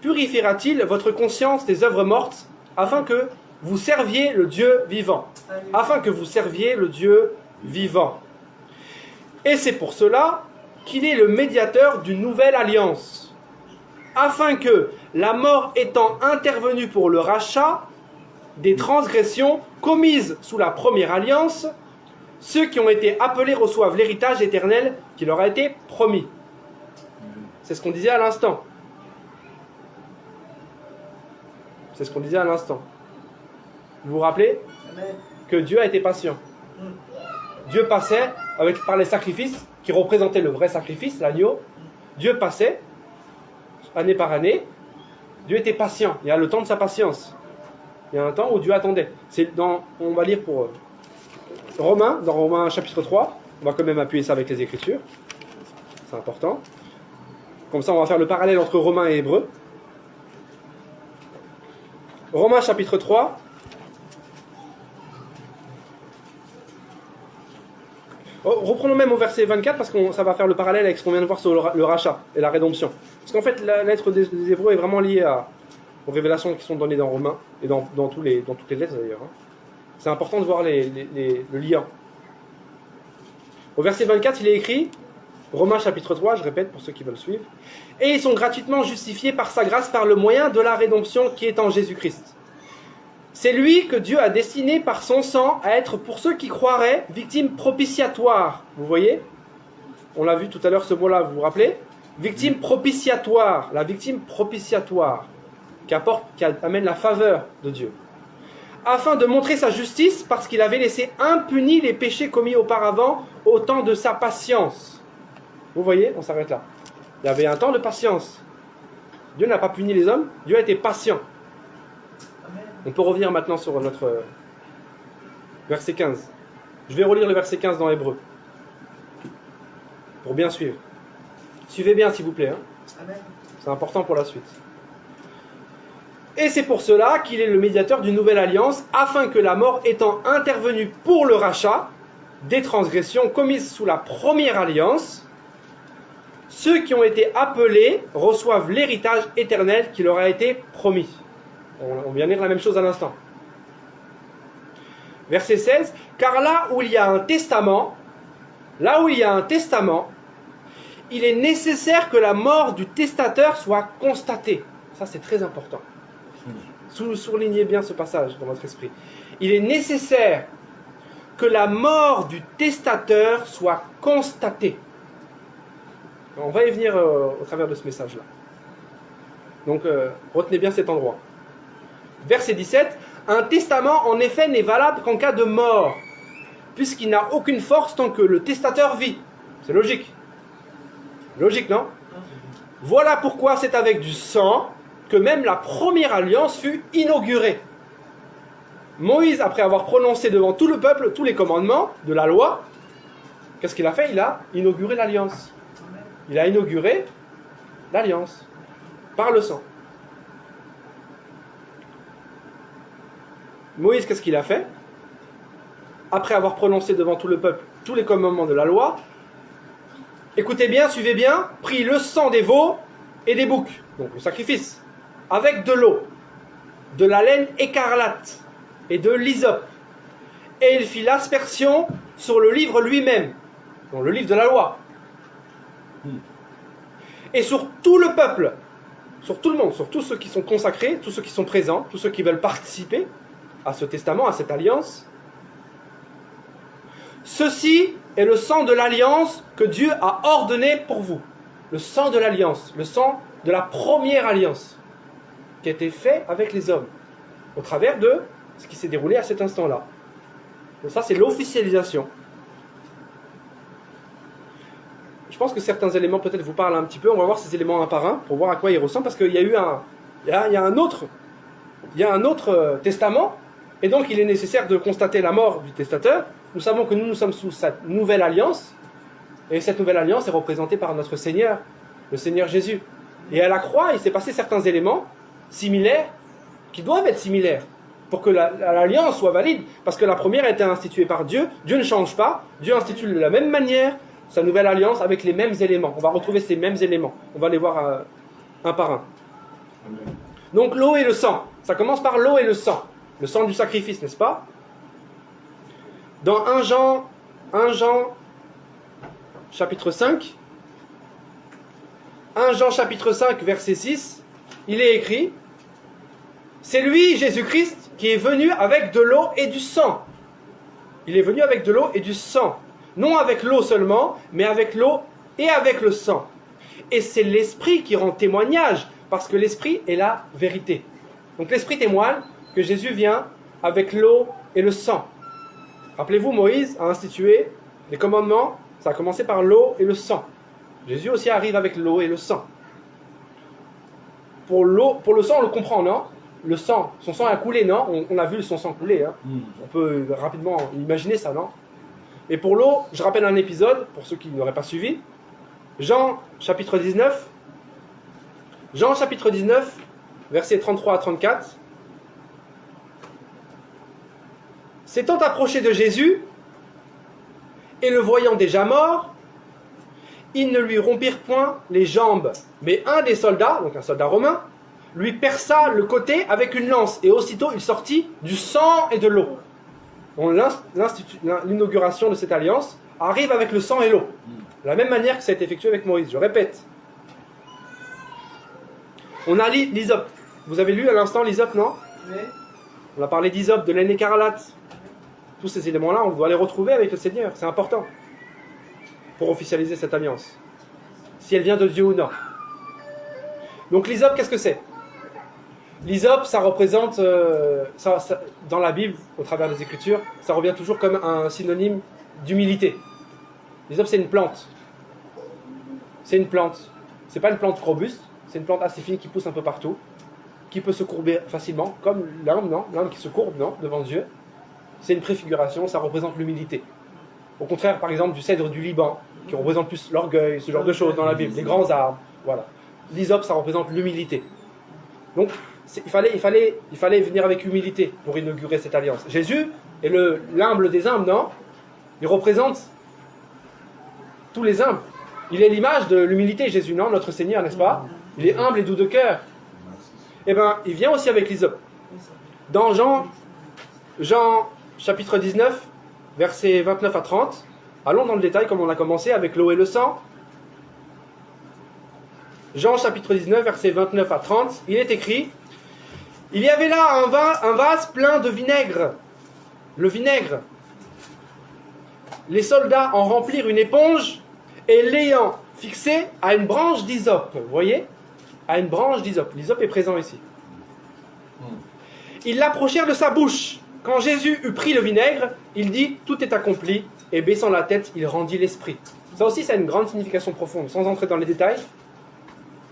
purifiera-t-il votre conscience des œuvres mortes, afin que vous serviez le Dieu vivant. Afin que vous serviez le Dieu vivant. Et c'est pour cela qu'il est le médiateur d'une nouvelle alliance, afin que, la mort étant intervenue pour le rachat des transgressions commises sous la première alliance, ceux qui ont été appelés reçoivent l'héritage éternel qui leur a été promis. C'est ce qu'on disait à l'instant. C'est ce qu'on disait à l'instant. Vous vous rappelez que Dieu a été patient. Dieu passait par les sacrifices qui représentaient le vrai sacrifice, l'agneau. Dieu passait, année par année. Dieu était patient. Il y a le temps de sa patience. Il y a un temps où Dieu attendait. On va lire pour Romains, dans Romains chapitre 3. On va quand même appuyer ça avec les Écritures. C'est important. Comme ça, on va faire le parallèle entre Romains et Hébreux. Romains chapitre 3. Reprenons même au verset 24 parce que ça va faire le parallèle avec ce qu'on vient de voir sur le rachat et la rédemption. Parce qu'en fait, la lettre des Hébreux est vraiment liée aux révélations qui sont données dans Romains et dans toutes les lettres d'ailleurs. C'est important de voir le lien. Au verset 24, il est écrit, Romains chapitre 3, je répète pour ceux qui veulent suivre, « Et ils sont gratuitement justifiés par sa grâce par le moyen de la rédemption qui est en Jésus-Christ. C'est lui que Dieu a destiné par son sang à être pour ceux qui croiraient victime propitiatoire. » Vous voyez ? On l'a vu tout à l'heure ce mot-là, vous vous rappelez ? Victime propitiatoire, la victime propitiatoire qui amène la faveur de Dieu. Afin de montrer sa justice parce qu'il avait laissé impunis les péchés commis auparavant au temps de sa patience. Vous voyez ? On s'arrête là. Il y avait un temps de patience. Dieu n'a pas puni les hommes, Dieu a été patient. On peut revenir maintenant sur notre verset 15. Je vais relire le verset 15 dans Hébreux. Pour bien suivre. Suivez bien s'il vous plaît. C'est important pour la suite. Et c'est pour cela qu'il est le médiateur d'une nouvelle alliance, afin que la mort étant intervenue pour le rachat des transgressions commises sous la première alliance, ceux qui ont été appelés reçoivent l'héritage éternel qui leur a été promis. On vient de lire la même chose à l'instant. Verset 16. Car là où il y a un testament, il est nécessaire que la mort du testateur soit constatée. Ça, c'est très important. Soulignez bien ce passage dans votre esprit. Il est nécessaire que la mort du testateur soit constatée. On va y venir au travers de ce message-là. Donc, retenez bien cet endroit. Verset 17. Un testament, en effet, n'est valable qu'en cas de mort, puisqu'il n'a aucune force tant que le testateur vit. C'est logique. Logique, non ? Voilà pourquoi c'est avec du sang que même la première alliance fut inaugurée. Moïse, après avoir prononcé devant tout le peuple tous les commandements de la loi, qu'est-ce qu'il a fait ? Il a inauguré l'alliance. Il a inauguré l'alliance par le sang. Moïse, qu'est-ce qu'il a fait ? Après avoir prononcé devant tout le peuple tous les commandements de la loi, écoutez bien, suivez bien, prit le sang des veaux et des boucs, donc le sacrifice, avec de l'eau, de la laine écarlate et de l'hysope, et il fit l'aspersion sur le livre lui-même, donc le livre de la loi, et sur tout le peuple, sur tout le monde, sur tous ceux qui sont consacrés, tous ceux qui sont présents, tous ceux qui veulent participer à ce testament, à cette alliance. Ceci est le sang de l'alliance que Dieu a ordonné pour vous. Le sang de l'alliance, le sang de la première alliance qui a été fait avec les hommes au travers de ce qui s'est déroulé à cet instant-là. Donc ça, c'est l'officialisation. Je pense que certains éléments peut-être vous parlent un petit peu. On va voir ces éléments un par un pour voir à quoi ils ressemblent, parce qu'il y a eu un autre testament, et donc il est nécessaire de constater la mort du testateur. Nous savons que nous sommes sous cette nouvelle alliance, et cette nouvelle alliance est représentée par notre Seigneur, le Seigneur Jésus. Et à la croix, il s'est passé certains éléments similaires, qui doivent être similaires, pour que l'alliance soit valide, parce que la première a été instituée par Dieu. Dieu ne change pas, Dieu institue de la même manière sa nouvelle alliance avec les mêmes éléments. On va retrouver ces mêmes éléments. On va les voir un par un. Donc l'eau et le sang. Ça commence par l'eau et le sang. Le sang du sacrifice, n'est-ce pas? Dans 1 Jean chapitre 5, 1 Jean chapitre 5 verset 6, il est écrit: c'est lui, Jésus-Christ, qui est venu avec de l'eau et du sang. Il est venu avec de l'eau et du sang. Non avec l'eau seulement, mais avec l'eau et avec le sang. Et c'est l'Esprit qui rend témoignage, parce que l'Esprit est la vérité. Donc l'Esprit témoigne que Jésus vient avec l'eau et le sang. Rappelez-vous, Moïse a institué les commandements, ça a commencé par l'eau et le sang. Jésus aussi arrive avec l'eau et le sang. Pour le sang, on le comprend, non? Le sang, son sang a coulé, non? On a vu son sang couler. Hein. On peut rapidement imaginer ça, non? Et pour l'eau, je rappelle un épisode, pour ceux qui n'auraient pas suivi. Jean chapitre 19, versets 33 à 34. S'étant approché de Jésus, et le voyant déjà mort, ils ne lui rompirent point les jambes, mais un des soldats, donc un soldat romain, lui perça le côté avec une lance, et aussitôt il sortit du sang et de l'eau. L'inauguration de cette alliance arrive avec le sang et l'eau, de la même manière que ça a été effectué avec Moïse. Je répète. On a l'hysope. Vous avez lu à l'instant l'hysope, non? Oui. On a parlé d'hysope, de laine écarlate. Tous ces éléments-là, on doit les retrouver avec le Seigneur. C'est important pour officialiser cette alliance. Si elle vient de Dieu ou non. Donc l'hysope, qu'est-ce que c'est? L'hysope, ça représente, dans la Bible, au travers des Écritures, ça revient toujours comme un synonyme d'humilité. L'hysope, c'est une plante. C'est une plante. C'est pas une plante robuste, c'est une plante assez fine qui pousse un peu partout, qui peut se courber facilement, comme l'âme, non? L'âme qui se courbe, non? Devant Dieu. C'est une préfiguration, ça représente l'humilité. Au contraire, par exemple, du cèdre du Liban, qui représente plus l'orgueil, ce genre de choses dans la Bible, les grands arbres, voilà. L'hysope, ça représente l'humilité. Donc, il fallait venir avec humilité pour inaugurer cette alliance. Jésus est l'humble des humbles, non? Il représente tous les humbles. Il est l'image de l'humilité, Jésus, non? Notre Seigneur, n'est-ce pas? Il est humble et doux de cœur. Eh bien, il vient aussi avec l'hysope. Dans Jean chapitre 19, versets 29 à 30, allons dans le détail comme on a commencé avec l'eau et le sang. Jean chapitre 19, versets 29 à 30, il est écrit: il y avait là un vase plein de vinaigre. Le vinaigre. Les soldats en remplirent une éponge et l'ayant fixé à une branche d'hysope. Vous voyez? À une branche d'hysope. L'hysope est présent ici. Ils l'approchèrent de sa bouche. Quand Jésus eut pris le vinaigre, il dit: tout est accompli. Et baissant la tête, il rendit l'esprit. Ça aussi, ça a une grande signification profonde. Sans entrer dans les détails,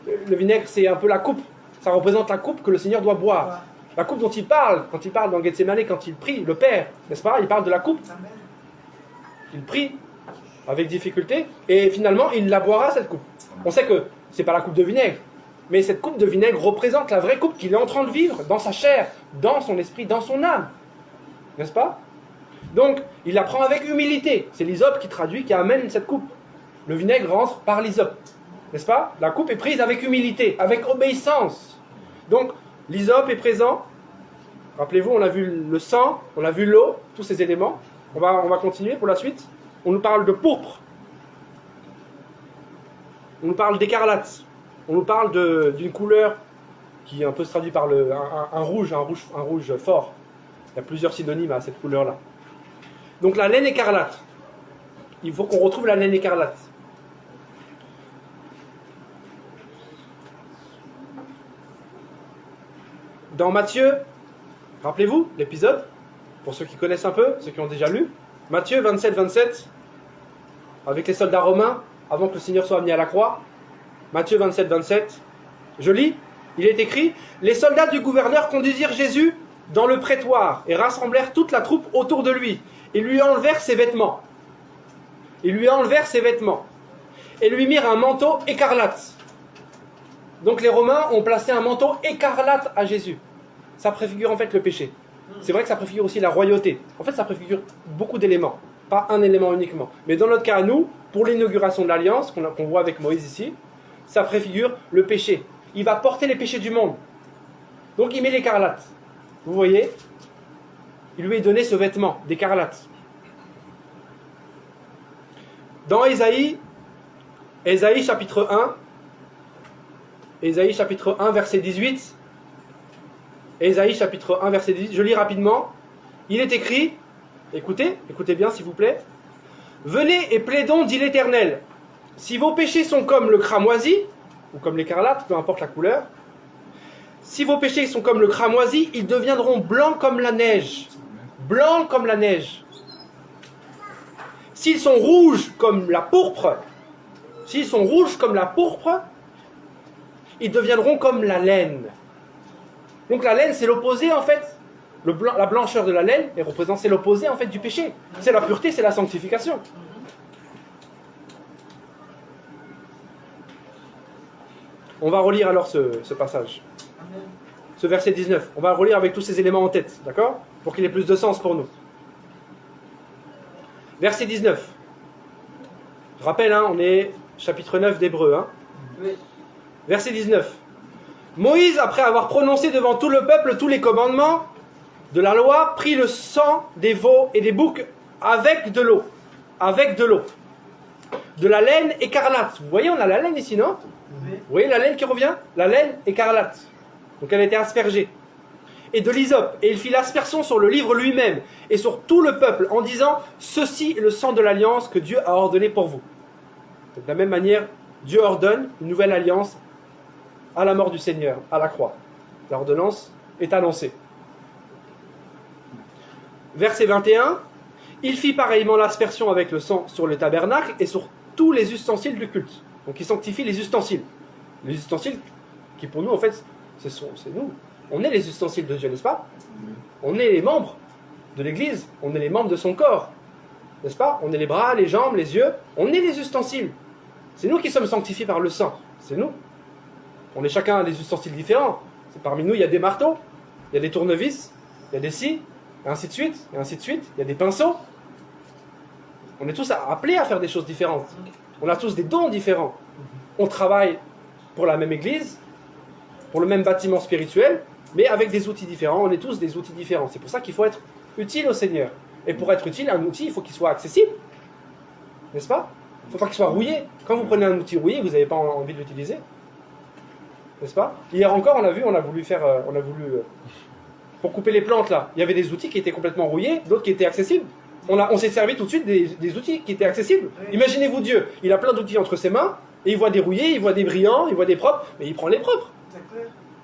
le vinaigre, c'est un peu la coupe. Ça représente la coupe que le Seigneur doit boire. La coupe dont il parle, quand il parle dans Gethsémane, quand il prie, le Père, n'est-ce pas? Il parle de la coupe. Il prie avec difficulté et finalement, il la boira, cette coupe. On sait que ce n'est pas la coupe de vinaigre, mais cette coupe de vinaigre représente la vraie coupe qu'il est en train de vivre dans sa chair, dans son esprit, dans son âme. N'est-ce pas? Donc, il la prend avec humilité. C'est l'hysope qui traduit, qui amène cette coupe. Le vinaigre rentre par l'hysope. N'est-ce pas? La coupe est prise avec humilité, avec obéissance. Donc, l'hysope est présent. Rappelez-vous, on a vu le sang, on a vu l'eau, tous ces éléments. On va continuer pour la suite. On nous parle de pourpre. On nous parle d'écarlate. On nous parle d'une couleur qui un peu se traduit par un rouge fort. Il y a plusieurs synonymes à cette couleur-là. Donc la laine écarlate. Il faut qu'on retrouve la laine écarlate. Dans Matthieu, rappelez-vous l'épisode, pour ceux qui connaissent un peu, ceux qui ont déjà lu, Matthieu 27, avec les soldats romains, avant que le Seigneur soit amené à la croix. Matthieu 27, je lis, il est écrit: les soldats du gouverneur conduisirent Jésus dans le prétoire et rassemblèrent toute la troupe autour de lui. Ils lui enlevèrent ses vêtements. Et lui mirent un manteau écarlate. Donc les Romains ont placé un manteau écarlate à Jésus. Ça préfigure en fait le péché. C'est vrai que ça préfigure aussi la royauté. En fait, ça préfigure beaucoup d'éléments. pas un élément uniquement. Mais dans notre cas à nous, pour l'inauguration de l'alliance, qu'on voit avec Moïse ici, ça préfigure le péché. Il va porter les péchés du monde. Donc il met l'écarlate. Vous voyez? Il lui est donné ce vêtement d'écarlate. Dans Ésaïe chapitre 1, verset 18, Ésaïe chapitre 1, verset 18, je lis rapidement. Il est écrit, écoutez bien s'il vous plaît. Venez et plaidons, dit l'Éternel. Si vos péchés sont comme le cramoisi, ou comme l'écarlate, peu importe la couleur, si vos péchés sont comme le cramoisi, ils deviendront blancs comme la neige. Blancs comme la neige. S'ils sont rouges comme la pourpre, ils deviendront comme la laine. Donc la laine, c'est l'opposé en fait. La blancheur de la laine c'est l'opposé en fait du péché. C'est la pureté, c'est la sanctification. On va relire alors ce passage. Ce verset 19. On va le relire avec tous ces éléments en tête, d'accord? Pour qu'il ait plus de sens pour nous. Verset 19. Je rappelle, on est chapitre 9 d'Hébreux. Oui. Verset 19. Moïse, après avoir prononcé devant tout le peuple tous les commandements de la loi, prit le sang des veaux et des boucs avec de l'eau. Avec de l'eau. De la laine écarlate. Vous voyez, on a la laine ici, non? Oui. Vous voyez la laine qui revient? La laine écarlate. Donc elle a été aspergée. Et de l'hysope. Et il fit l'aspersion sur le livre lui-même et sur tout le peuple en disant: ceci est le sang de l'alliance que Dieu a ordonné pour vous. Donc de la même manière, Dieu ordonne une nouvelle alliance à la mort du Seigneur, à la croix. L'ordonnance est annoncée. Verset 21. Il fit pareillement l'aspersion avec le sang sur le tabernacle et sur tous les ustensiles du culte. Donc il sanctifie les ustensiles. Les ustensiles qui pour nous en fait, c'est nous. On est les ustensiles de Dieu, n'est-ce pas? On est les membres de l'Église. On est les membres de son corps. N'est-ce pas? On est les bras, les jambes, les yeux. On est les ustensiles. C'est nous qui sommes sanctifiés par le sang. C'est nous. On est chacun des ustensiles différents. Parmi nous, il y a des marteaux, il y a des tournevis, il y a des scies, et ainsi de suite, et ainsi de suite. Il y a des pinceaux. On est tous appelés à faire des choses différentes. On a tous des dons différents. On travaille pour la même Église, pour le même bâtiment spirituel, mais avec des outils différents. On est tous des outils différents. C'est pour ça qu'il faut être utile au Seigneur. Et pour être utile, un outil, il faut qu'il soit accessible. N'est-ce pas? Il ne faut pas qu'il soit rouillé. Quand vous prenez un outil rouillé, vous n'avez pas envie de l'utiliser. N'est-ce pas? Hier encore, on a voulu pour couper les plantes là, il y avait des outils qui étaient complètement rouillés, d'autres qui étaient accessibles. On s'est servi tout de suite des outils qui étaient accessibles. Oui. Imaginez-vous Dieu, il a plein d'outils entre ses mains, et il voit des rouillés, il voit des brillants, il voit des propres, mais il prend les propres.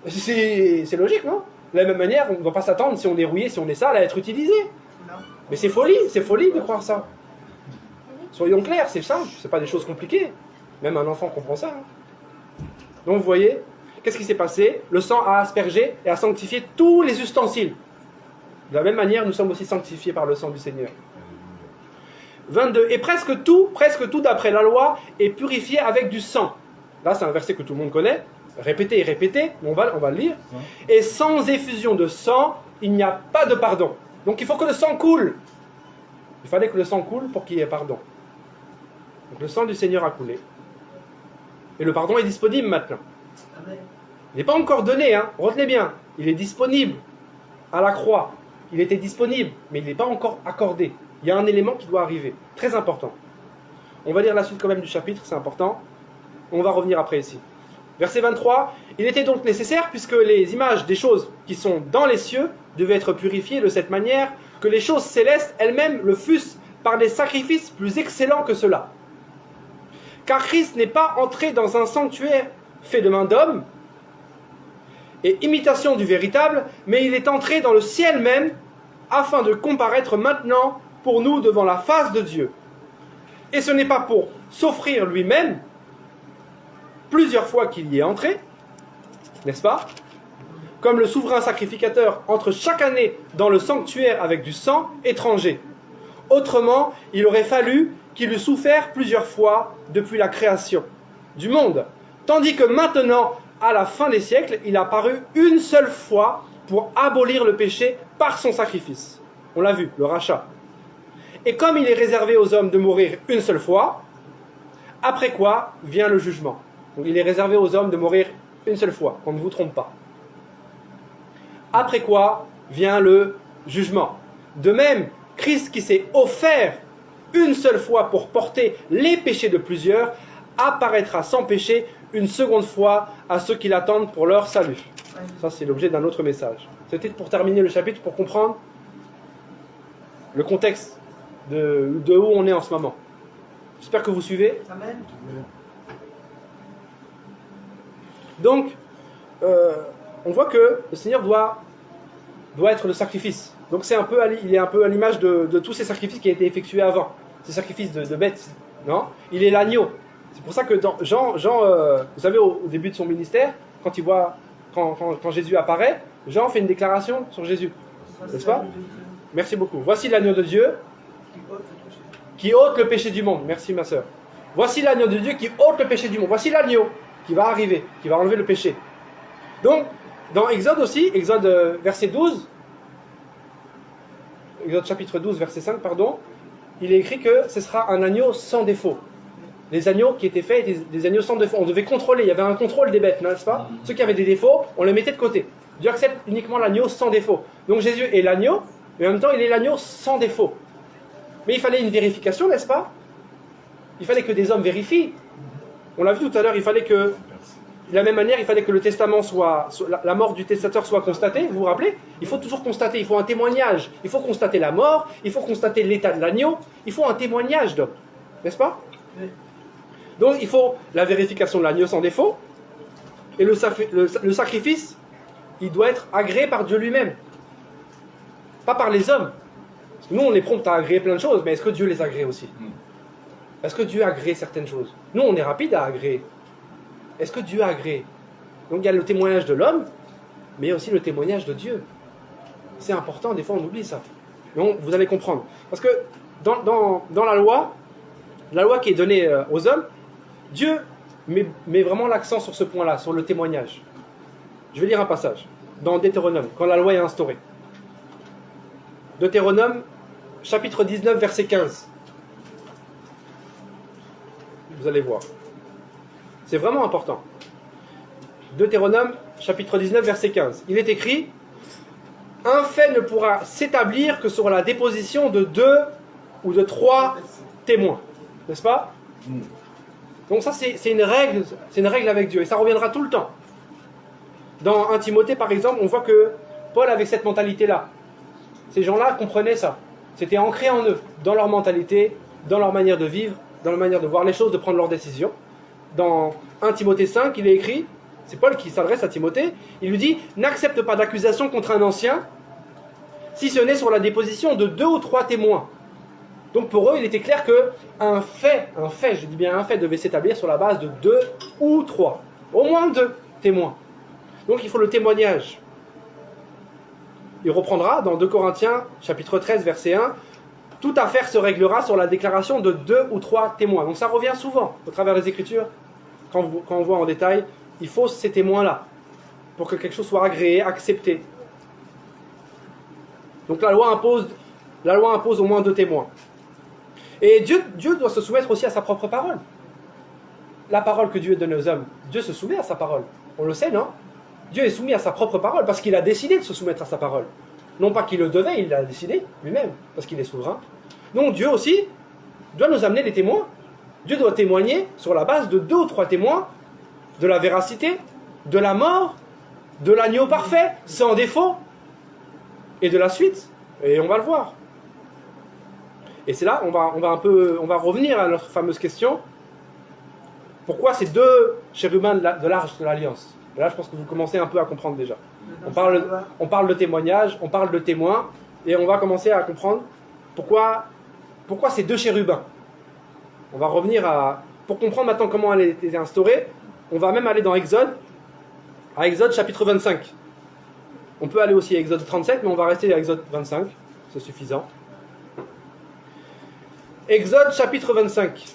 C'est logique, non? De la même manière, on ne va pas s'attendre, si on est rouillé, si on est sale, à être utilisé. Non. Mais c'est folie de croire ça. Soyons clairs, c'est simple, c'est pas des choses compliquées. Même un enfant comprend ça. Donc vous voyez, qu'est-ce qui s'est passé? Le sang a aspergé et a sanctifié tous les ustensiles. De la même manière, nous sommes aussi sanctifiés par le sang du Seigneur. 22. Et presque tout d'après la loi est purifié avec du sang. Là, c'est un verset que tout le monde connaît. Répétez et répétez, on va le lire. Et sans effusion de sang, il n'y a pas de pardon. Donc il faut que le sang coule. Il fallait que le sang coule pour qu'il y ait pardon. Donc le sang du Seigneur a coulé. Et le pardon est disponible maintenant. Il n'est pas encore donné, retenez bien. Il est disponible à la croix. Il était disponible, mais il n'est pas encore accordé. Il y a un élément qui doit arriver, très important. On va lire la suite quand même du chapitre, c'est important. On va revenir après ici. Verset 23. Il était donc nécessaire, puisque les images des choses qui sont dans les cieux devaient être purifiées de cette manière, que les choses célestes elles-mêmes le fussent par des sacrifices plus excellents que cela. Car Christ n'est pas entré dans un sanctuaire fait de main d'homme, et imitation du véritable, mais il est entré dans le ciel même, afin de comparaître maintenant pour nous devant la face de Dieu. Et ce n'est pas pour s'offrir lui-même, plusieurs fois qu'il y est entré, n'est-ce pas? Comme le souverain sacrificateur entre chaque année dans le sanctuaire avec du sang étranger. Autrement, il aurait fallu qu'il eût souffert plusieurs fois depuis la création du monde. Tandis que maintenant, à la fin des siècles, il a paru une seule fois pour abolir le péché par son sacrifice. On l'a vu, le rachat. Et comme il est réservé aux hommes de mourir une seule fois, après quoi vient le jugement. Donc il est réservé aux hommes de mourir une seule fois, qu'on ne vous trompe pas. Après quoi vient le jugement. De même, Christ qui s'est offert une seule fois pour porter les péchés de plusieurs, apparaîtra sans péché une seconde fois à ceux qui l'attendent pour leur salut. Ça, c'est l'objet d'un autre message. C'était pour terminer le chapitre, pour comprendre le contexte de où on est en ce moment. J'espère que vous suivez. Amen. Donc, on voit que le Seigneur doit être le sacrifice. Donc il est un peu à l'image de tous ces sacrifices qui ont été effectués avant. Ces sacrifices de bêtes. Non ? Il est l'agneau. C'est pour ça que dans Jean, vous savez, au début de son ministère, quand Jésus apparaît, Jean fait une déclaration sur Jésus. N'est-ce pas ? Merci beaucoup. Voici l'agneau de Dieu qui ôte le péché du monde. Merci ma sœur. Voici l'agneau de Dieu qui ôte le péché du monde. Voici l'agneau qui va arriver, qui va enlever le péché. Donc, dans Exode aussi, Exode verset 12, Exode chapitre 12, verset 5, pardon, il est écrit que ce sera un agneau sans défaut. Les agneaux qui étaient faits étaient des agneaux sans défaut. On devait contrôler, il y avait un contrôle des bêtes, n'est-ce pas ? Ceux qui avaient des défauts, on les mettait de côté. Dieu accepte uniquement l'agneau sans défaut. Donc Jésus est l'agneau, mais en même temps il est l'agneau sans défaut. Mais il fallait une vérification, n'est-ce pas ? Il fallait que des hommes vérifient. On l'a vu tout à l'heure, il fallait que, de la même manière, il fallait que le testament la mort du testateur soit constatée, vous vous rappelez ? Il faut toujours constater, il faut un témoignage. Il faut constater la mort, il faut constater l'état de l'agneau, il faut un témoignage d'homme. N'est-ce pas ? Oui. Donc il faut la vérification de l'agneau sans défaut, et le sacrifice, il doit être agréé par Dieu lui-même, pas par les hommes. Parce que nous on est prompt à agréer plein de choses, mais est-ce que Dieu les agrée aussi ? Est-ce que Dieu agrée certaines choses ? Nous on est rapide à agréer. Est-ce que Dieu agrée ? Donc il y a le témoignage de l'homme, mais il y a aussi le témoignage de Dieu. C'est important, des fois on oublie ça. Donc vous allez comprendre. Parce que dans la loi qui est donnée aux hommes, Dieu met vraiment l'accent sur ce point-là, sur le témoignage. Je vais lire un passage, dans Deutéronome, quand la loi est instaurée. Deutéronome, chapitre 19, verset 15. Vous allez voir. C'est vraiment important. Deutéronome, chapitre 19, verset 15. Il est écrit « Un fait ne pourra s'établir que sur la déposition de 2 ou de 3 témoins. » N'est-ce pas ? Donc ça, c'est une règle avec Dieu. Et ça reviendra tout le temps. Dans 1 Timothée, par exemple, on voit que Paul avait cette mentalité-là. Ces gens-là comprenaient ça. C'était ancré en eux, dans leur mentalité, dans leur manière de vivre, dans leur manière de voir les choses, de prendre leurs décisions. Dans 1 Timothée 5, il est écrit, c'est Paul qui s'adresse à Timothée, il lui dit « N'accepte pas d'accusation contre un ancien, si ce n'est sur la déposition de 2 ou 3 témoins. » Donc pour eux, il était clair qu'un fait, je dis bien un fait, devait s'établir sur la base de 2 ou 3. Au moins 2 témoins. Donc il faut le témoignage. Il reprendra dans 2 Corinthiens, chapitre 13, verset 1, « Toute affaire se réglera sur la déclaration de 2 ou 3 témoins. » Donc ça revient souvent au travers des Écritures. Quand on voit en détail, il faut ces témoins-là pour que quelque chose soit agréé, accepté. Donc la loi impose au moins 2 témoins. Et Dieu doit se soumettre aussi à sa propre parole. La parole que Dieu donne aux hommes, Dieu se soumet à sa parole. On le sait, non ? Dieu est soumis à sa propre parole parce qu'il a décidé de se soumettre à sa parole. Non pas qu'il le devait, il l'a décidé lui-même, parce qu'il est souverain. Donc Dieu aussi doit nous amener des témoins. Dieu doit témoigner sur la base de 2 ou 3 témoins de la véracité, de la mort, de l'agneau parfait, sans défaut, et de la suite. Et on va le voir. Et c'est là, on va revenir à notre fameuse question. Pourquoi ces 2 chérubins de l'arche de l'Alliance ? Et là, je pense que vous commencez un peu à comprendre déjà. On parle de témoignage, on parle de témoins, et on va commencer à comprendre pourquoi ces 2 chérubins. On va revenir pour comprendre maintenant comment elle a été instaurée, on va même aller dans Exode, à Exode chapitre 25. On peut aller aussi à Exode 37, mais on va rester à Exode 25, c'est suffisant. Exode chapitre 25.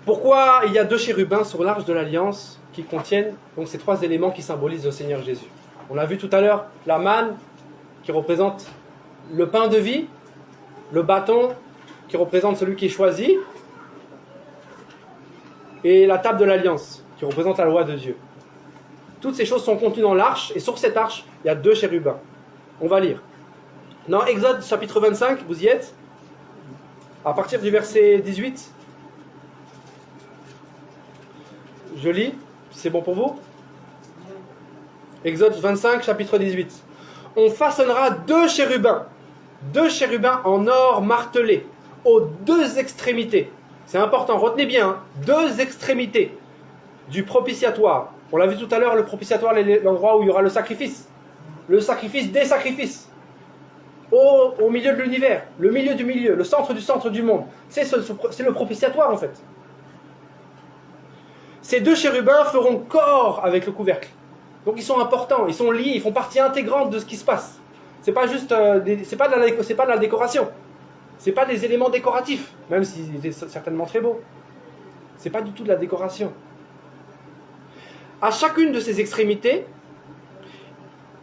Pourquoi il y a 2 chérubins sur l'arche de l'Alliance qui contiennent donc ces 3 éléments qui symbolisent le Seigneur Jésus? On a vu tout à l'heure la manne qui représente le pain de vie, le bâton qui représente celui qui est choisi, et la table de l'alliance qui représente la loi de Dieu. Toutes ces choses sont contenues dans l'arche, et sur cette arche, il y a 2 chérubins. On va lire. Dans Exode chapitre 25, vous y êtes? À partir du verset 18. Je lis, c'est bon pour vous? Exode 25, chapitre 18. On façonnera 2 chérubins en or martelé, aux 2 extrémités. C'est important, retenez bien, hein, 2 extrémités du propitiatoire. On l'a vu tout à l'heure, le propitiatoire, l'endroit où il y aura le sacrifice des sacrifices. Au milieu de l'univers, le milieu du milieu, le centre du monde. C'est le propitiatoire en fait. Ces 2 chérubins feront corps avec le couvercle. Donc ils sont importants, ils sont liés, ils font partie intégrante de ce qui se passe. C'est pas juste, c'est pas de la décoration. C'est pas des éléments décoratifs, même s'ils étaient certainement très beaux. C'est pas du tout de la décoration. À chacune de ces extrémités,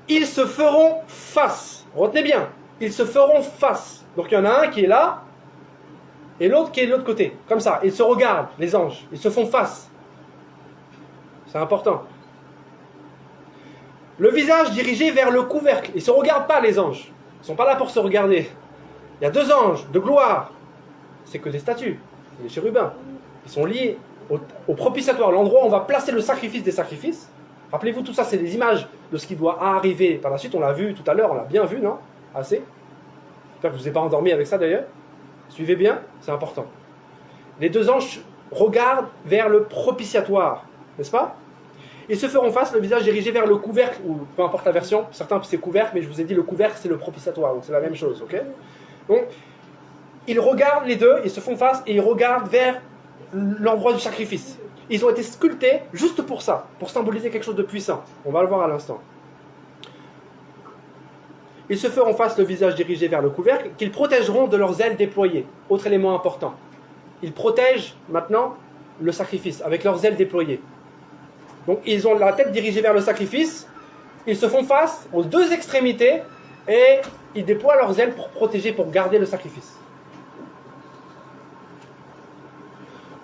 ils se feront face. Retenez bien, ils se feront face. Donc il y en a un qui est là, et l'autre qui est de l'autre côté. Comme ça, ils se regardent, les anges. Ils se font face. C'est important. Le visage dirigé vers le couvercle. Ils ne se regardent pas, les anges. Ils ne sont pas là pour se regarder. Il y a 2 anges de gloire. C'est que des statues, des chérubins. Ils sont liés au propitiatoire, l'endroit où on va placer le sacrifice des sacrifices. Rappelez-vous, tout ça, c'est des images de ce qui doit arriver par la suite. On l'a vu tout à l'heure, on l'a bien vu, non? Assez. J'espère que je ne vous ai pas endormi avec ça d'ailleurs. Suivez bien, c'est important. Les 2 anges regardent vers le propitiatoire, n'est-ce pas? Ils se feront face, le visage dirigé vers le couvercle, ou peu importe la version, certains c'est couvercle, mais je vous ai dit le couvercle c'est le propitiatoire, donc c'est la même chose, ok? Donc, ils regardent les 2, ils se font face et ils regardent vers l'endroit du sacrifice. Ils ont été sculptés juste pour ça, pour symboliser quelque chose de puissant. On va le voir à l'instant. Ils se feront face, le visage dirigé vers le couvercle, qu'ils protégeront de leurs ailes déployées. Autre élément important. Ils protègent maintenant le sacrifice avec leurs ailes déployées. Donc ils ont la tête dirigée vers le sacrifice, ils se font face aux 2 extrémités et ils déploient leurs ailes pour protéger, pour garder le sacrifice.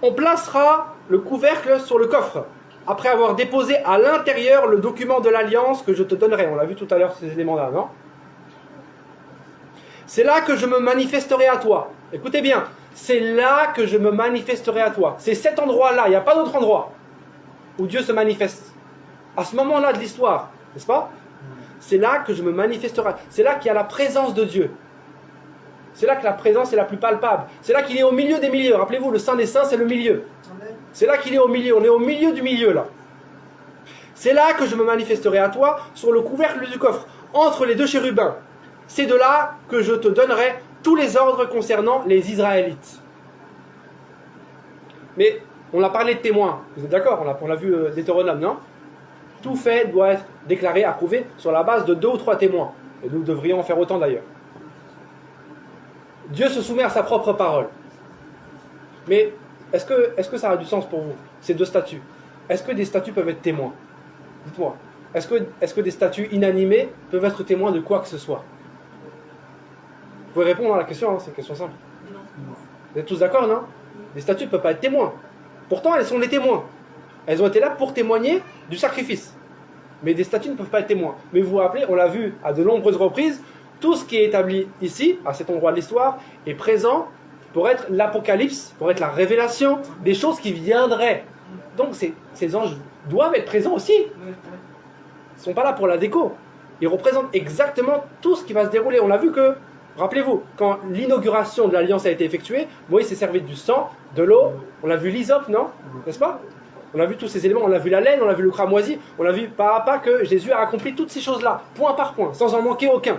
On placera le couvercle sur le coffre, après avoir déposé à l'intérieur le document de l'alliance que je te donnerai. On l'a vu tout à l'heure, ces éléments-là, non? C'est là que je me manifesterai à toi. Écoutez bien, c'est là que je me manifesterai à toi. C'est cet endroit-là, il n'y a pas d'autre endroit où Dieu se manifeste. À ce moment-là de l'histoire, n'est-ce pas? C'est là que je me manifesterai. C'est là qu'il y a la présence de Dieu. C'est là que la présence est la plus palpable. C'est là qu'il est au milieu des milieux. Rappelez-vous, le Saint des Saints, c'est le milieu. C'est là qu'il est au milieu. On est au milieu du milieu, là. C'est là que je me manifesterai à toi, sur le couvercle du coffre, entre les 2 chérubins. C'est de là que je te donnerai tous les ordres concernant les Israélites. Mais on a parlé de témoins. Vous êtes d'accord? On l'a vu Deutéronome, non? Tout fait doit être déclaré, approuvé sur la base de 2 ou 3 témoins. Et nous devrions en faire autant d'ailleurs. Dieu se soumet à sa propre parole. Mais est-ce que ça a du sens pour vous, ces 2 statues? Est-ce que des statues peuvent être témoins? Dites-moi. Est-ce que des statues inanimées peuvent être témoins de quoi que ce soit? Vous pouvez répondre à la question, hein, c'est une question simple. Non. Vous êtes tous d'accord, non? Les statues ne peuvent pas être témoins. Pourtant, elles sont les témoins. Elles ont été là pour témoigner du sacrifice. Mais des statues ne peuvent pas être témoins. Mais vous vous rappelez, on l'a vu à de nombreuses reprises, tout ce qui est établi ici, à cet endroit de l'histoire, est présent pour être l'apocalypse, pour être la révélation des choses qui viendraient. Donc ces anges doivent être présents aussi. Ils ne sont pas là pour la déco. Ils représentent exactement tout ce qui va se dérouler. On a vu que, rappelez-vous, quand l'inauguration de l'Alliance a été effectuée, Moïse s'est servi du sang, de l'eau, on a vu l'hysope, non? N'est-ce pas? On a vu tous ces éléments, on a vu la laine, on a vu le cramoisi, on a vu pas à pas que Jésus a accompli toutes ces choses-là, point par point, sans en manquer aucun.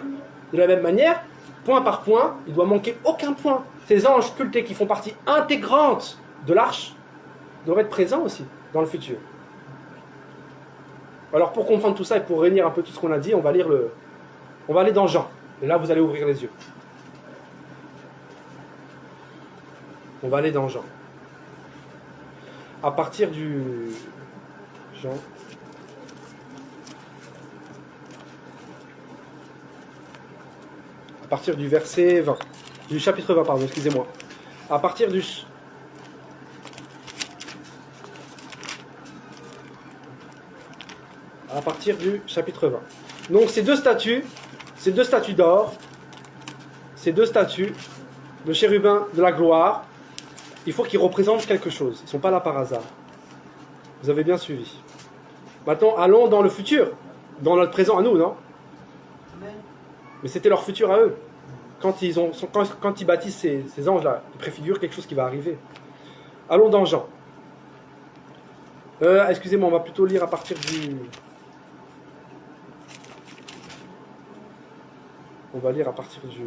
De la même manière, point par point, il doit manquer aucun point. Ces anges sculptés qui font partie intégrante de l'arche doivent être présents aussi dans le futur. Alors pour comprendre tout ça et pour réunir un peu tout ce qu'on a dit, on va aller dans Jean. Et là, vous allez ouvrir les yeux. On va aller dans Jean. À partir du... Jean... À partir du verset 20. Du chapitre 20, pardon, excusez-moi. À partir du... À partir du chapitre 20. Donc ces deux statues d'or, ces deux statues de chérubins de la gloire, il faut qu'ils représentent quelque chose. Ils ne sont pas là par hasard. Vous avez bien suivi. Maintenant, allons dans le futur, dans notre présent à nous, non? Mais c'était leur futur à eux. Quand ils bâtissent ces anges-là, ils préfigurent quelque chose qui va arriver. Allons dans Jean. Excusez-moi, on va plutôt lire à partir du... On va lire à partir du...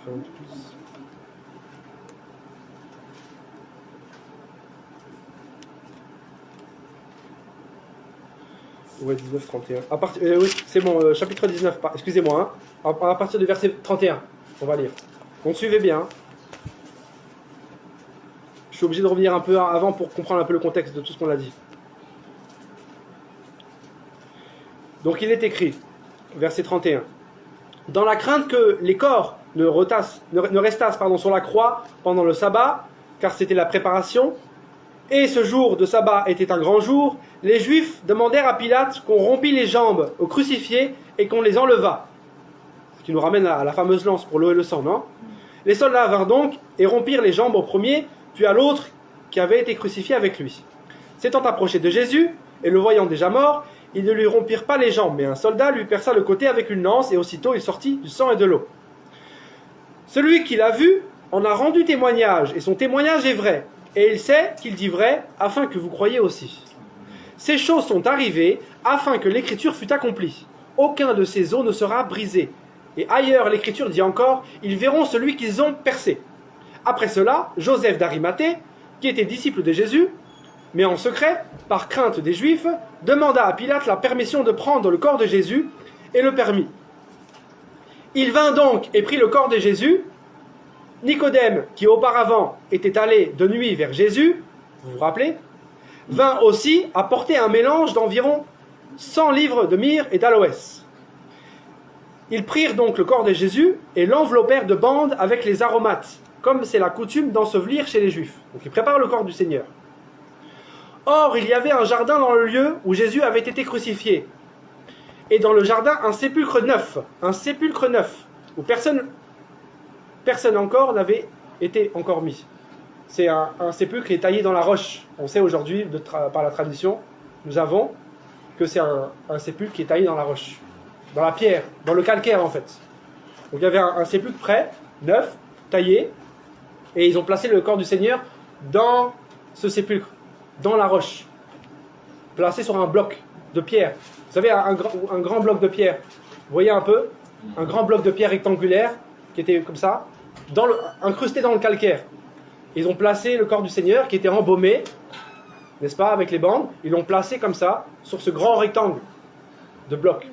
12. Ouais, 19, 31. Oui, c'est bon, chapitre 19, excusez-moi. Hein. À partir du verset 31, on va lire. Donc suivez bien. Hein. Je suis obligé de revenir un peu avant pour comprendre un peu le contexte de tout ce qu'on a dit. Donc il est écrit, verset 31. Dans la crainte que les corps ne restassent sur la croix pendant le sabbat, car c'était la préparation, et ce jour de sabbat était un grand jour, les Juifs demandèrent à Pilate qu'on rompît les jambes aux crucifiés et qu'on les enlevât. Ce qui nous ramène à la fameuse lance pour l'eau et le sang, non? Les soldats vinrent donc et rompirent les jambes au premier, puis à l'autre qui avait été crucifié avec lui. S'étant approchés de Jésus, et le voyant déjà mort, ils ne lui rompirent pas les jambes, mais un soldat lui perça le côté avec une lance, et aussitôt il sortit du sang et de l'eau. Celui qui l'a vu en a rendu témoignage, et son témoignage est vrai, et il sait qu'il dit vrai, afin que vous croyiez aussi. Ces choses sont arrivées, afin que l'écriture fût accomplie. Aucun de ces os ne sera brisé. Et ailleurs, l'écriture dit encore, ils verront celui qu'ils ont percé. Après cela, Joseph d'Arimathée, qui était disciple de Jésus, mais en secret, par crainte des Juifs, demanda à Pilate la permission de prendre le corps de Jésus, et le permit. Il vint donc et prit le corps de Jésus. Nicodème, qui auparavant était allé de nuit vers Jésus, vous vous rappelez, vint aussi apporter un mélange d'environ 100 livres de myrrhe et d'aloès. Ils prirent donc le corps de Jésus et l'enveloppèrent de bandes avec les aromates, comme c'est la coutume d'ensevelir chez les Juifs. Donc ils préparent le corps du Seigneur. Or, il y avait un jardin dans le lieu où Jésus avait été crucifié. Et dans le jardin, un sépulcre neuf, où personne encore n'avait été encore mis. C'est un sépulcre qui est taillé dans la roche. On sait aujourd'hui, par la tradition, nous avons que c'est un sépulcre qui est taillé dans la roche, dans la pierre, dans le calcaire en fait. Donc il y avait un sépulcre prêt, neuf, taillé, et ils ont placé le corps du Seigneur dans ce sépulcre, dans la roche, placé sur un bloc de pierre. Vous savez, un grand bloc de pierre. Vous voyez un peu? Un grand bloc de pierre rectangulaire qui était comme ça, incrusté dans le calcaire. Ils ont placé le corps du Seigneur qui était embaumé, n'est-ce pas, avec les bandes. Ils l'ont placé comme ça, sur ce grand rectangle de bloc.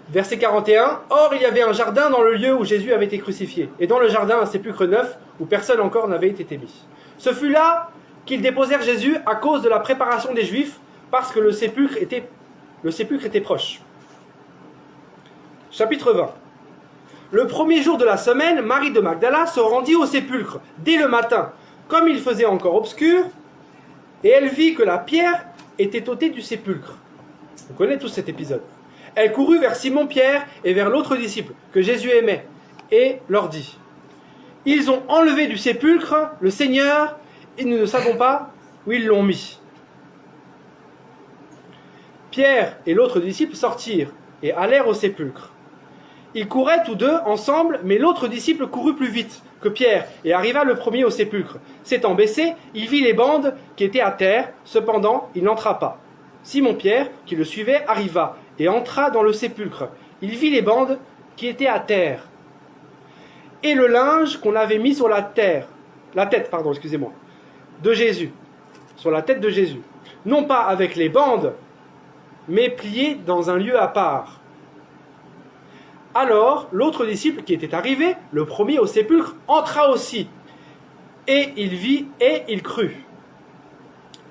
Verset 41. Or, il y avait un jardin dans le lieu où Jésus avait été crucifié. Et dans le jardin, un sépulcre neuf où personne encore n'avait été mis. Ce fut là qu'ils déposèrent Jésus à cause de la préparation des Juifs, parce que le sépulcre était proche. Chapitre 20. Le premier jour de la semaine, Marie de Magdala se rendit au sépulcre, dès le matin, comme il faisait encore obscur, et elle vit que la pierre était ôtée du sépulcre. Vous connaissez tous cet épisode. Elle courut vers Simon-Pierre et vers l'autre disciple, que Jésus aimait, et leur dit, « Ils ont enlevé du sépulcre le Seigneur, et nous ne savons pas où ils l'ont mis. » Pierre et l'autre disciple sortirent et allèrent au sépulcre. Ils couraient tous deux ensemble, mais l'autre disciple courut plus vite que Pierre et arriva le premier au sépulcre. S'étant baissé, il vit les bandes qui étaient à terre, cependant il n'entra pas. Simon-Pierre, qui le suivait, arriva et entra dans le sépulcre. Il vit les bandes qui étaient à terre et le linge qu'on avait mis sur la tête, de Jésus, sur la tête de Jésus, non pas avec les bandes, mais plié dans un lieu à part. Alors, l'autre disciple qui était arrivé, le premier au sépulcre, entra aussi, et il vit et il crut.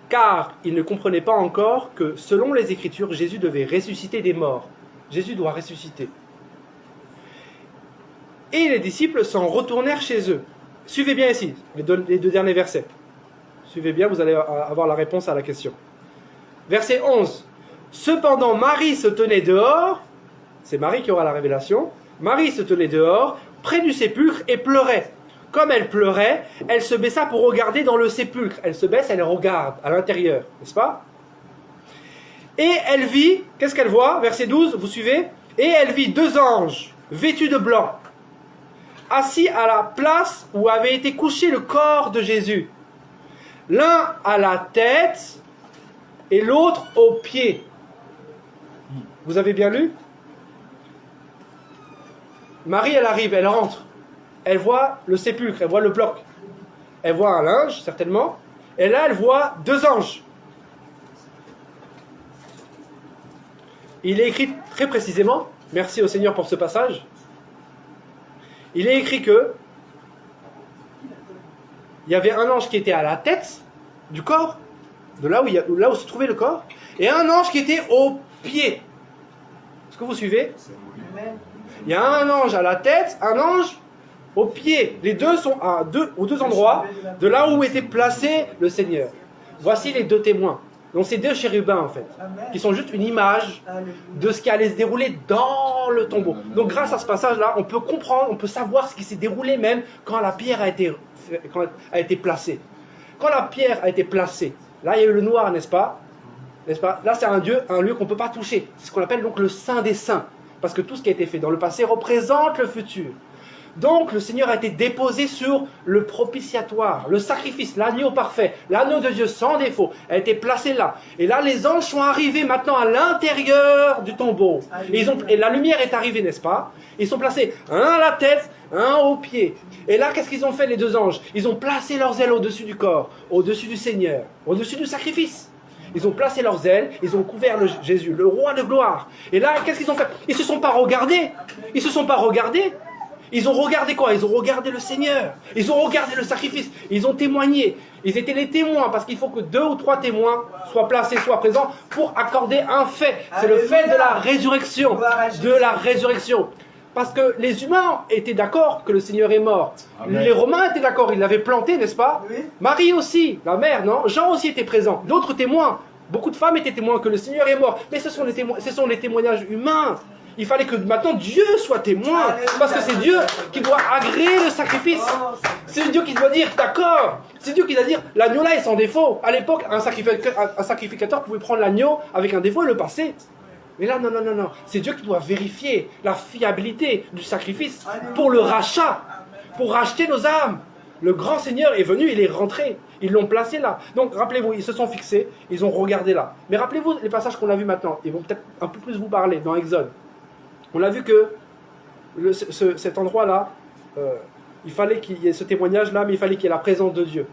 Car il ne comprenait pas encore que, selon les Écritures, Jésus devait ressusciter des morts Jésus doit ressusciter. Et les disciples s'en retournèrent chez eux. Suivez bien ici, les deux derniers versets. Suivez bien, vous allez avoir la réponse à la question. Verset 11. Cependant, Marie se tenait dehors, c'est Marie qui aura la révélation, Marie se tenait dehors, près du sépulcre, et pleurait. Comme elle pleurait, elle se baissa pour regarder dans le sépulcre. Elle se baisse, elle regarde à l'intérieur, n'est-ce pas? Et elle vit, qu'est-ce qu'elle voit? Verset 12, vous suivez? Et elle vit deux anges, vêtus de blanc, assis à la place où avait été couché le corps de Jésus. L'un à la tête et l'autre aux pieds. Vous avez bien lu? Marie, elle arrive, elle rentre. Elle voit le sépulcre, elle voit le bloc. Elle voit un linge, certainement. Et là, elle voit deux anges. Il est écrit très précisément, merci au Seigneur pour ce passage, il est écrit que il y avait un ange qui était à la tête du corps, de là où se trouvait le corps, et un ange qui était aux pieds. Est-ce que vous suivez? Il y a un ange à la tête, un ange aux pieds. Les deux sont aux deux endroits de là où était placé le Seigneur. Voici les deux témoins. Donc c'est deux chérubins en fait, qui sont juste une image de ce qui allait se dérouler dans le tombeau. Donc grâce à ce passage-là, on peut comprendre, on peut savoir ce qui s'est déroulé même quand la pierre a été placée. Quand la pierre a été placée, là il y a eu le noir, n'est-ce pas? Là c'est un lieu qu'on ne peut pas toucher. C'est ce qu'on appelle donc le Saint des Saints. Parce que tout ce qui a été fait dans le passé représente le futur. Donc le Seigneur a été déposé sur le propitiatoire, le sacrifice, l'agneau parfait, l'agneau de Dieu sans défaut, a été placé là. Et là les anges sont arrivés maintenant à l'intérieur du tombeau. Et la lumière est arrivée, n'est-ce pas? Ils sont placés un à la tête, un aux pieds. Et là qu'est-ce qu'ils ont fait les deux anges? Ils ont placé leurs ailes au-dessus du corps, au-dessus du Seigneur, au-dessus du sacrifice. Ils ont placé leurs ailes, ils ont couvert Jésus, le roi de gloire. Et là qu'est-ce qu'ils ont fait? Ils ne se sont pas regardés. Ils se sont pas regardés. Ils ont regardé quoi? Ils ont regardé le Seigneur. Ils ont regardé le sacrifice. Ils ont témoigné. Ils étaient les témoins parce qu'il faut que 2 ou 3 témoins soient placés, soient présents pour accorder un fait. C'est le fait de la résurrection. De la résurrection. Parce que les humains étaient d'accord que le Seigneur est mort. Amen. Les Romains étaient d'accord, ils l'avaient planté, n'est-ce pas? Oui. Marie aussi, la mère, non? Jean aussi était présent. D'autres témoins. Beaucoup de femmes étaient témoins que le Seigneur est mort. Mais ce sont les témoignages humains. Il fallait que maintenant Dieu soit témoin. Parce que c'est Dieu qui doit agréer le sacrifice. C'est Dieu qui doit dire d'accord. C'est Dieu qui doit dire l'agneau là est sans défaut. À l'époque, un sacrificateur pouvait prendre l'agneau avec un défaut et le passer. Mais là, non. C'est Dieu qui doit vérifier la fiabilité du sacrifice pour le rachat. Pour racheter nos âmes. Le grand Seigneur est venu, il est rentré. Ils l'ont placé là. Donc rappelez-vous, ils se sont fixés, ils ont regardé là. Mais rappelez-vous les passages qu'on a vus maintenant. Ils vont peut-être un peu plus vous parler dans Exode. On a vu que cet endroit-là, il fallait qu'il y ait ce témoignage-là, mais il fallait qu'il y ait la présence de Dieu.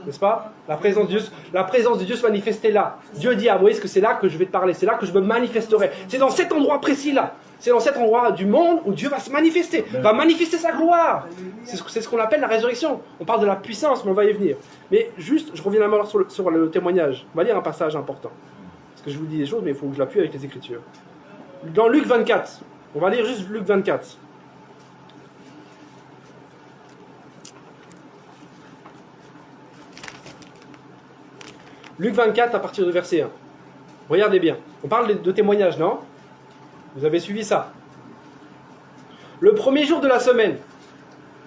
N'est-ce pas? La présence de Dieu se manifestait là. Dieu dit à Moïse que c'est là que je vais te parler, c'est là que je me manifesterai. C'est dans cet endroit précis-là. C'est dans cet endroit du monde où Dieu va se manifester, va manifester sa gloire. C'est ce qu'on appelle la résurrection. On parle de la puissance, mais on va y venir. Mais juste, je reviens d'abord sur le témoignage. On va lire un passage important. Parce que je vous dis des choses, mais il faut que je l'appuie avec les Écritures. Dans Luc 24, on va lire juste Luc 24. Luc 24 à partir du verset 1. Regardez bien. On parle de témoignages, non? Vous avez suivi ça. Le premier jour de la semaine,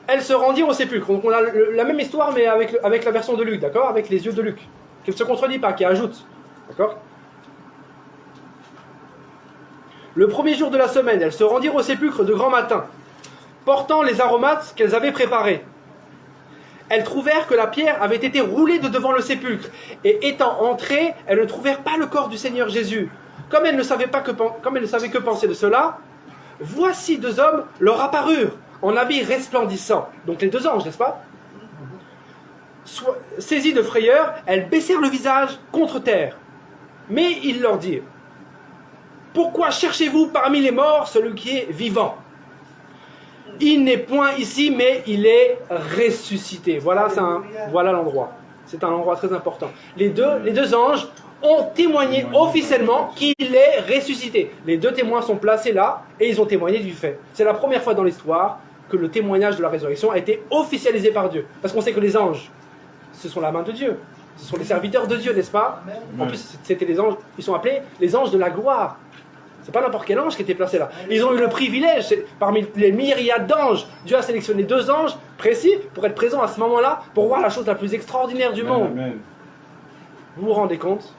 elles se rendirent au sépulcre. Donc on a la même histoire, mais avec la version de Luc, d'accord? Avec les yeux de Luc. Qui ne se contredit pas, qui ajoute. D'accord? Le premier jour de la semaine, elles se rendirent au sépulcre de grand matin, portant les aromates qu'elles avaient préparés. Elles trouvèrent que la pierre avait été roulée de devant le sépulcre, et étant entrées, elles ne trouvèrent pas le corps du Seigneur Jésus. Comme elles ne savaient que penser de cela, voici 2 hommes leur apparurent, en habits resplendissants. Donc les 2 anges, n'est-ce pas? Saisies de frayeur, elles baissèrent le visage contre terre. Mais ils leur dirent: pourquoi cherchez-vous parmi les morts celui qui est vivant? Il n'est point ici, mais il est ressuscité. Voilà l'endroit. C'est un endroit très important. Les deux anges ont témoigné officiellement qu'il est ressuscité. Les deux témoins sont placés là et ils ont témoigné du fait. C'est la première fois dans l'histoire que le témoignage de la résurrection a été officialisé par Dieu. Parce qu'on sait que les anges, ce sont la main de Dieu. Ce sont les serviteurs de Dieu, n'est-ce pas? En plus, c'était les anges, ils sont appelés les anges de la gloire. C'est pas n'importe quel ange qui était placé là. Ils ont eu le privilège, parmi les myriades d'anges, Dieu a sélectionné 2 anges précis pour être présents à ce moment-là, pour voir la chose la plus extraordinaire du monde. Amen. Vous vous rendez compte?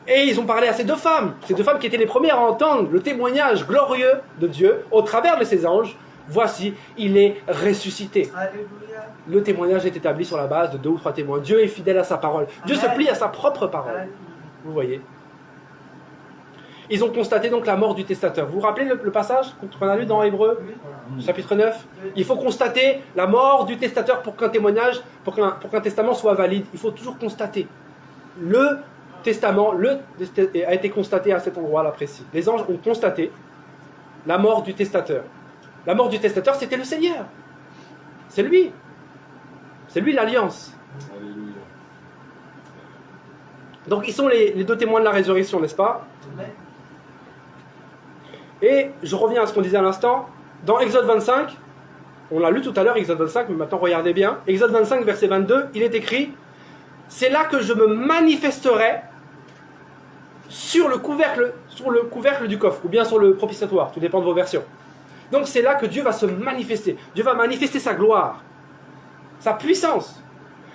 Et ils ont parlé à ces 2 femmes qui étaient les premières à entendre le témoignage glorieux de Dieu au travers de ces anges. Voici, il est ressuscité. Alléluia. Le témoignage est établi sur la base de 2 ou 3 témoins. Dieu est fidèle à sa parole. Dieu se plie à sa propre parole. Alléluia. Vous voyez? Ils ont constaté donc la mort du testateur. Vous vous rappelez le passage qu'on a lu dans Hébreux, Oui. chapitre 9? Il faut constater la mort du testateur pour qu'un témoignage, pour qu'un testament soit valide. Il faut toujours constater. Le testament a été constaté à cet endroit-là précis. Les anges ont constaté la mort du testateur. La mort du testateur, c'était le Seigneur. C'est lui. C'est lui l'alliance. Alléluia. Donc ils sont les 2 témoins de la résurrection, n'est-ce pas? Amen. Et je reviens à ce qu'on disait à l'instant. Dans Exode 25, on l'a lu tout à l'heure, Exode 25, mais maintenant regardez bien. Exode 25, verset 22, il est écrit: c'est là que je me manifesterai sur le couvercle du coffre, ou bien sur le propitiatoire, tout dépend de vos versions. Donc c'est là que Dieu va se manifester. Dieu va manifester sa gloire, sa puissance.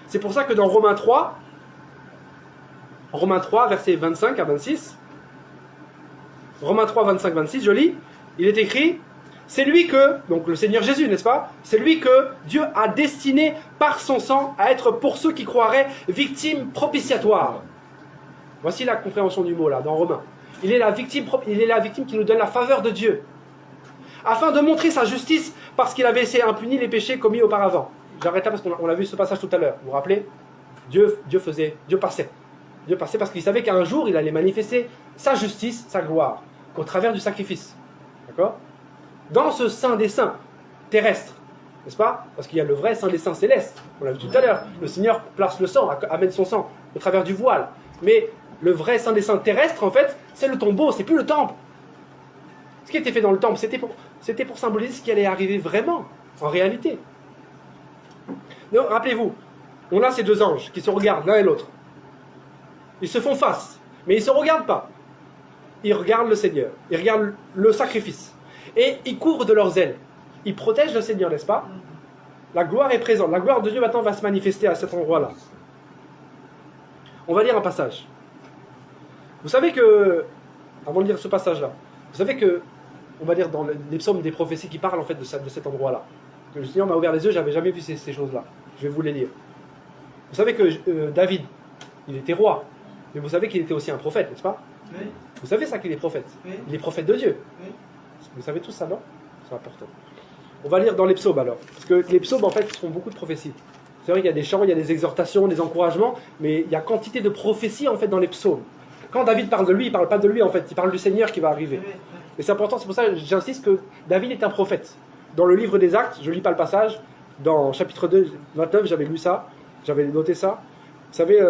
C'est pour ça que dans Romains 3, versets 25 à 26, Romains 3, 25, 26, je lis, il est écrit: c'est lui que, donc le Seigneur Jésus, n'est-ce pas? C'est lui que Dieu a destiné par son sang à être pour ceux qui croiraient victime propitiatoire. Voici la compréhension du mot là, dans Romains. Il est la victime qui nous donne la faveur de Dieu, afin de montrer sa justice parce qu'il avait laissé impunis les péchés commis auparavant. J'arrête là parce qu'on a vu ce passage tout à l'heure. Vous vous rappelez? Dieu passait parce qu'il savait qu'un jour il allait manifester sa justice, sa gloire, au travers du sacrifice. D'accord? Dans ce Saint des Saints terrestre, n'est-ce pas? Parce qu'il y a le vrai Saint des Saints céleste. On l'a vu tout à l'heure. Le Seigneur place le sang, amène son sang au travers du voile. Mais le vrai Saint des Saints terrestre, en fait, c'est le tombeau, c'est plus le temple. Ce qui était fait dans le temple, c'était pour symboliser ce qui allait arriver vraiment, en réalité. Donc, rappelez-vous, on a ces 2 anges qui se regardent l'un et l'autre. Ils se font face, mais ils ne se regardent pas. Ils regardent le Seigneur, ils regardent le sacrifice. Et ils couvrent de leurs ailes. Ils protègent le Seigneur, n'est-ce pas? La gloire est présente. La gloire de Dieu maintenant va se manifester à cet endroit-là. On va lire un passage. Vous savez que, avant de lire ce passage-là, vous savez que, on va lire dans les psaumes des prophéties qui parlent en fait de cet endroit-là. Que le Seigneur m'a ouvert les yeux, j'avais jamais vu ces choses-là. Je vais vous les lire. Vous savez que David, il était roi, mais vous savez qu'il était aussi un prophète, n'est-ce pas? Oui. Vous savez ça qu'il est prophète? Oui. Il est prophète de Dieu. Oui. Vous savez tout ça, non? C'est important. On va lire dans les psaumes alors. Parce que les psaumes, en fait, font beaucoup de prophéties. C'est vrai qu'il y a des chants, il y a des exhortations, des encouragements, mais il y a quantité de prophéties, en fait, dans les psaumes. Quand David parle de lui, il ne parle pas de lui, en fait. Il parle du Seigneur qui va arriver. Oui. Et c'est important, c'est pour ça que j'insiste que David est un prophète. Dans le livre des Actes, je ne lis pas le passage, dans chapitre 2, 29, j'avais lu ça, j'avais noté ça. Vous savez,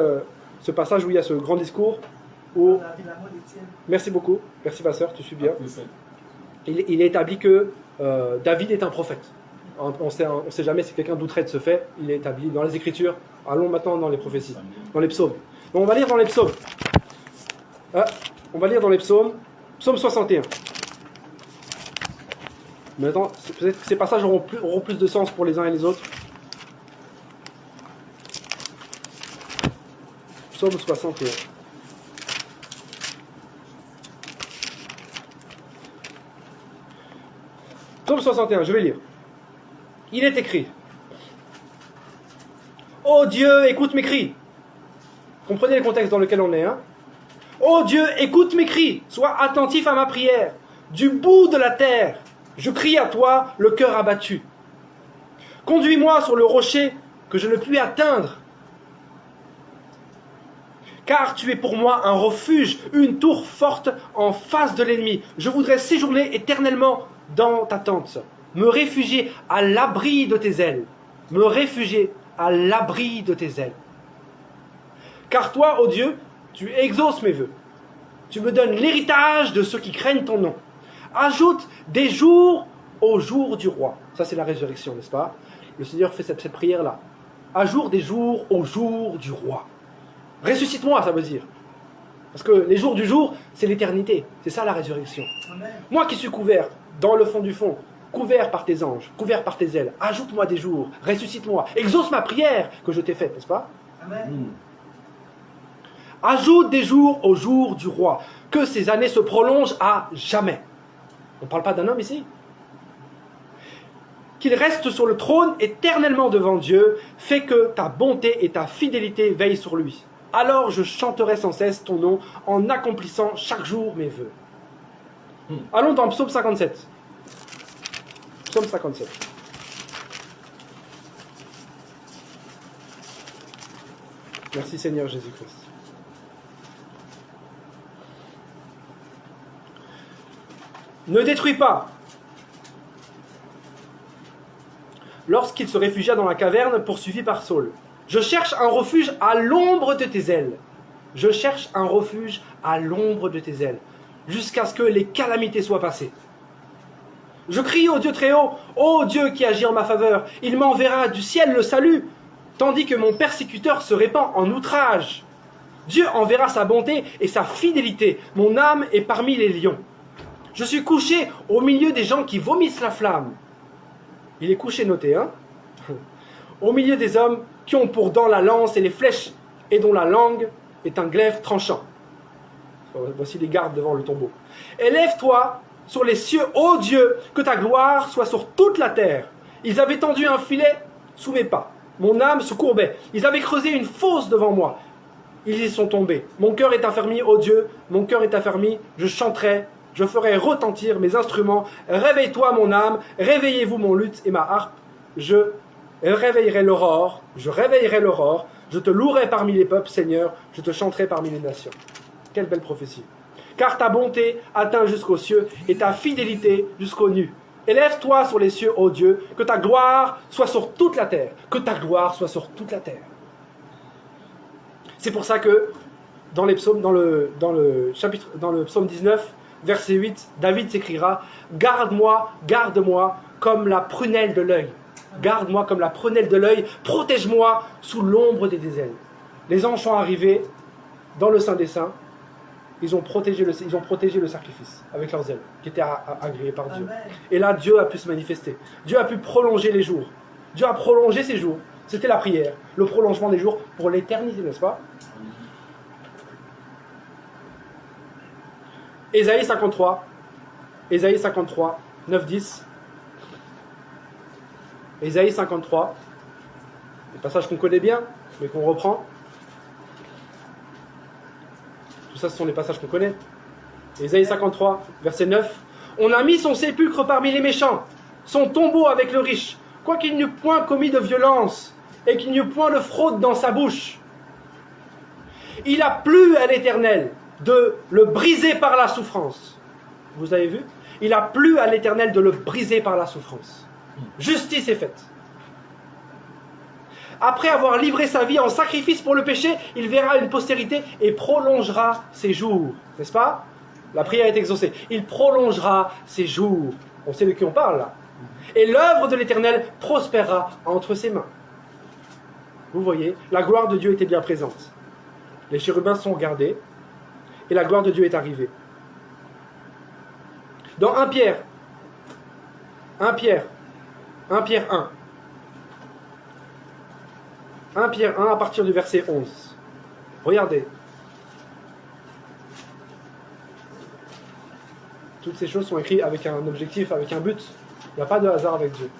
ce passage où il y a ce grand discours, où... La mort d'Étienne. Merci beaucoup, merci ma soeur, tu suis bien. Après ça, Il est établi que David est un prophète. On ne sait jamais si quelqu'un douterait de ce fait. Il est établi dans les Écritures. Allons maintenant dans les prophéties, dans les psaumes. Donc on va lire dans les psaumes. On va lire dans les psaumes. Psaume 61. Maintenant, peut-être que ces passages auront plus de sens pour les uns et les autres. Psaume 61. Psaume 61, je vais lire. Il est écrit: ô Dieu, écoute mes cris. Comprenez le contexte dans lequel on est, hein? Ô Dieu, écoute mes cris, sois attentif à ma prière. Du bout de la terre, je crie à toi, le cœur abattu. Conduis-moi sur le rocher que je ne puis atteindre. Car tu es pour moi un refuge, une tour forte en face de l'ennemi. Je voudrais séjourner éternellement dans ta tente, me réfugier à l'abri de tes ailes, me réfugier à l'abri de tes ailes. Car toi, ô Dieu, tu exauces mes vœux. Tu me donnes l'héritage de ceux qui craignent ton nom. Ajoute des jours au jour du roi. Ça, c'est la résurrection, n'est-ce pas? Le Seigneur fait cette prière-là. Ajoute des jours au jour du roi. Ressuscite-moi, ça veut dire. Parce que les jours du jour, c'est l'éternité. C'est ça la résurrection. Amen. Moi qui suis couvert dans le fond du fond, couvert par tes anges, couvert par tes ailes, ajoute-moi des jours, ressuscite-moi, exauce ma prière que je t'ai faite, n'est-ce pas? Amen. Ajoute des jours au jour du roi, que ces années se prolongent à jamais. On ne parle pas d'un homme ici. Qu'il reste sur le trône éternellement devant Dieu, fait que ta bonté et ta fidélité veillent sur lui. Alors je chanterai sans cesse ton nom en accomplissant chaque jour mes vœux. Allons dans Psaume 57. Psaume 57. Merci Seigneur Jésus-Christ. Ne détruis pas. Lorsqu'il se réfugia dans la caverne, poursuivi par Saul. Je cherche un refuge à l'ombre de tes ailes. Je cherche un refuge à l'ombre de tes ailes, jusqu'à ce que les calamités soient passées. Je crie au Dieu très haut, ô Dieu qui agit en ma faveur, il m'enverra du ciel le salut, tandis que mon persécuteur se répand en outrage. Dieu enverra sa bonté et sa fidélité, mon âme est parmi les lions. Je suis couché au milieu des gens qui vomissent la flamme. Il est couché, noté, hein? Au milieu des hommes qui ont pour dents la lance et les flèches, et dont la langue est un glaive tranchant. Voici les gardes devant le tombeau. Élève-toi sur les cieux, ô Dieu, que ta gloire soit sur toute la terre. Ils avaient tendu un filet sous mes pas. Mon âme se courbait. Ils avaient creusé une fosse devant moi. Ils y sont tombés. Mon cœur est affermi, ô Dieu, mon cœur est affermi. Je chanterai, je ferai retentir mes instruments. Réveille-toi, mon âme, réveillez-vous, mon luth et ma harpe. Je réveillerai l'aurore, je te louerai parmi les peuples, Seigneur, je te chanterai parmi les nations. Quelle belle prophétie. Car ta bonté atteint jusqu'aux cieux et ta fidélité jusqu'aux nues. Élève-toi sur les cieux, ô Dieu, que ta gloire soit sur toute la terre. Que ta gloire soit sur toute la terre. C'est pour ça que dans les psaumes, dans le psaume 19, verset 8, David s'écrira « Garde-moi, garde-moi comme la prunelle de l'œil. Garde-moi comme la prunelle de l'œil, protège-moi sous l'ombre des ailes. » Les anges sont arrivés dans le Saint des Saints, ils ont protégé le sacrifice avec leurs ailes, qui étaient agréées par Dieu. Amen. Et là, Dieu a pu se manifester. Dieu a pu prolonger les jours. Dieu a prolongé ses jours. C'était la prière, le prolongement des jours pour l'éternité, n'est-ce pas? Ésaïe 53, 9-10. Ésaïe 53, des passages qu'on connaît bien, mais qu'on reprend. Tout ça, ce sont des passages qu'on connaît. Ésaïe 53, verset 9. On a mis son sépulcre parmi les méchants, son tombeau avec le riche, quoiqu'il n'eût point commis de violence, et qu'il n'y eût point de fraude dans sa bouche. Il a plu à l'Éternel de le briser par la souffrance. Vous avez vu? Il a plu à l'Éternel de le briser par la souffrance. Justice est faite. Après avoir livré sa vie en sacrifice pour le péché, il verra une postérité et prolongera ses jours. N'est-ce pas? La prière est exaucée. Il prolongera ses jours. On sait de qui on parle là. Et l'œuvre de l'Éternel prospérera entre ses mains. Vous voyez, la gloire de Dieu était bien présente. Les chérubins sont gardés et la gloire de Dieu est arrivée. Dans 1 Pierre 1 Pierre 1 à partir du verset 11. Regardez. Toutes ces choses sont écrites avec un objectif, avec un but. Il n'y a pas de hasard avec Dieu.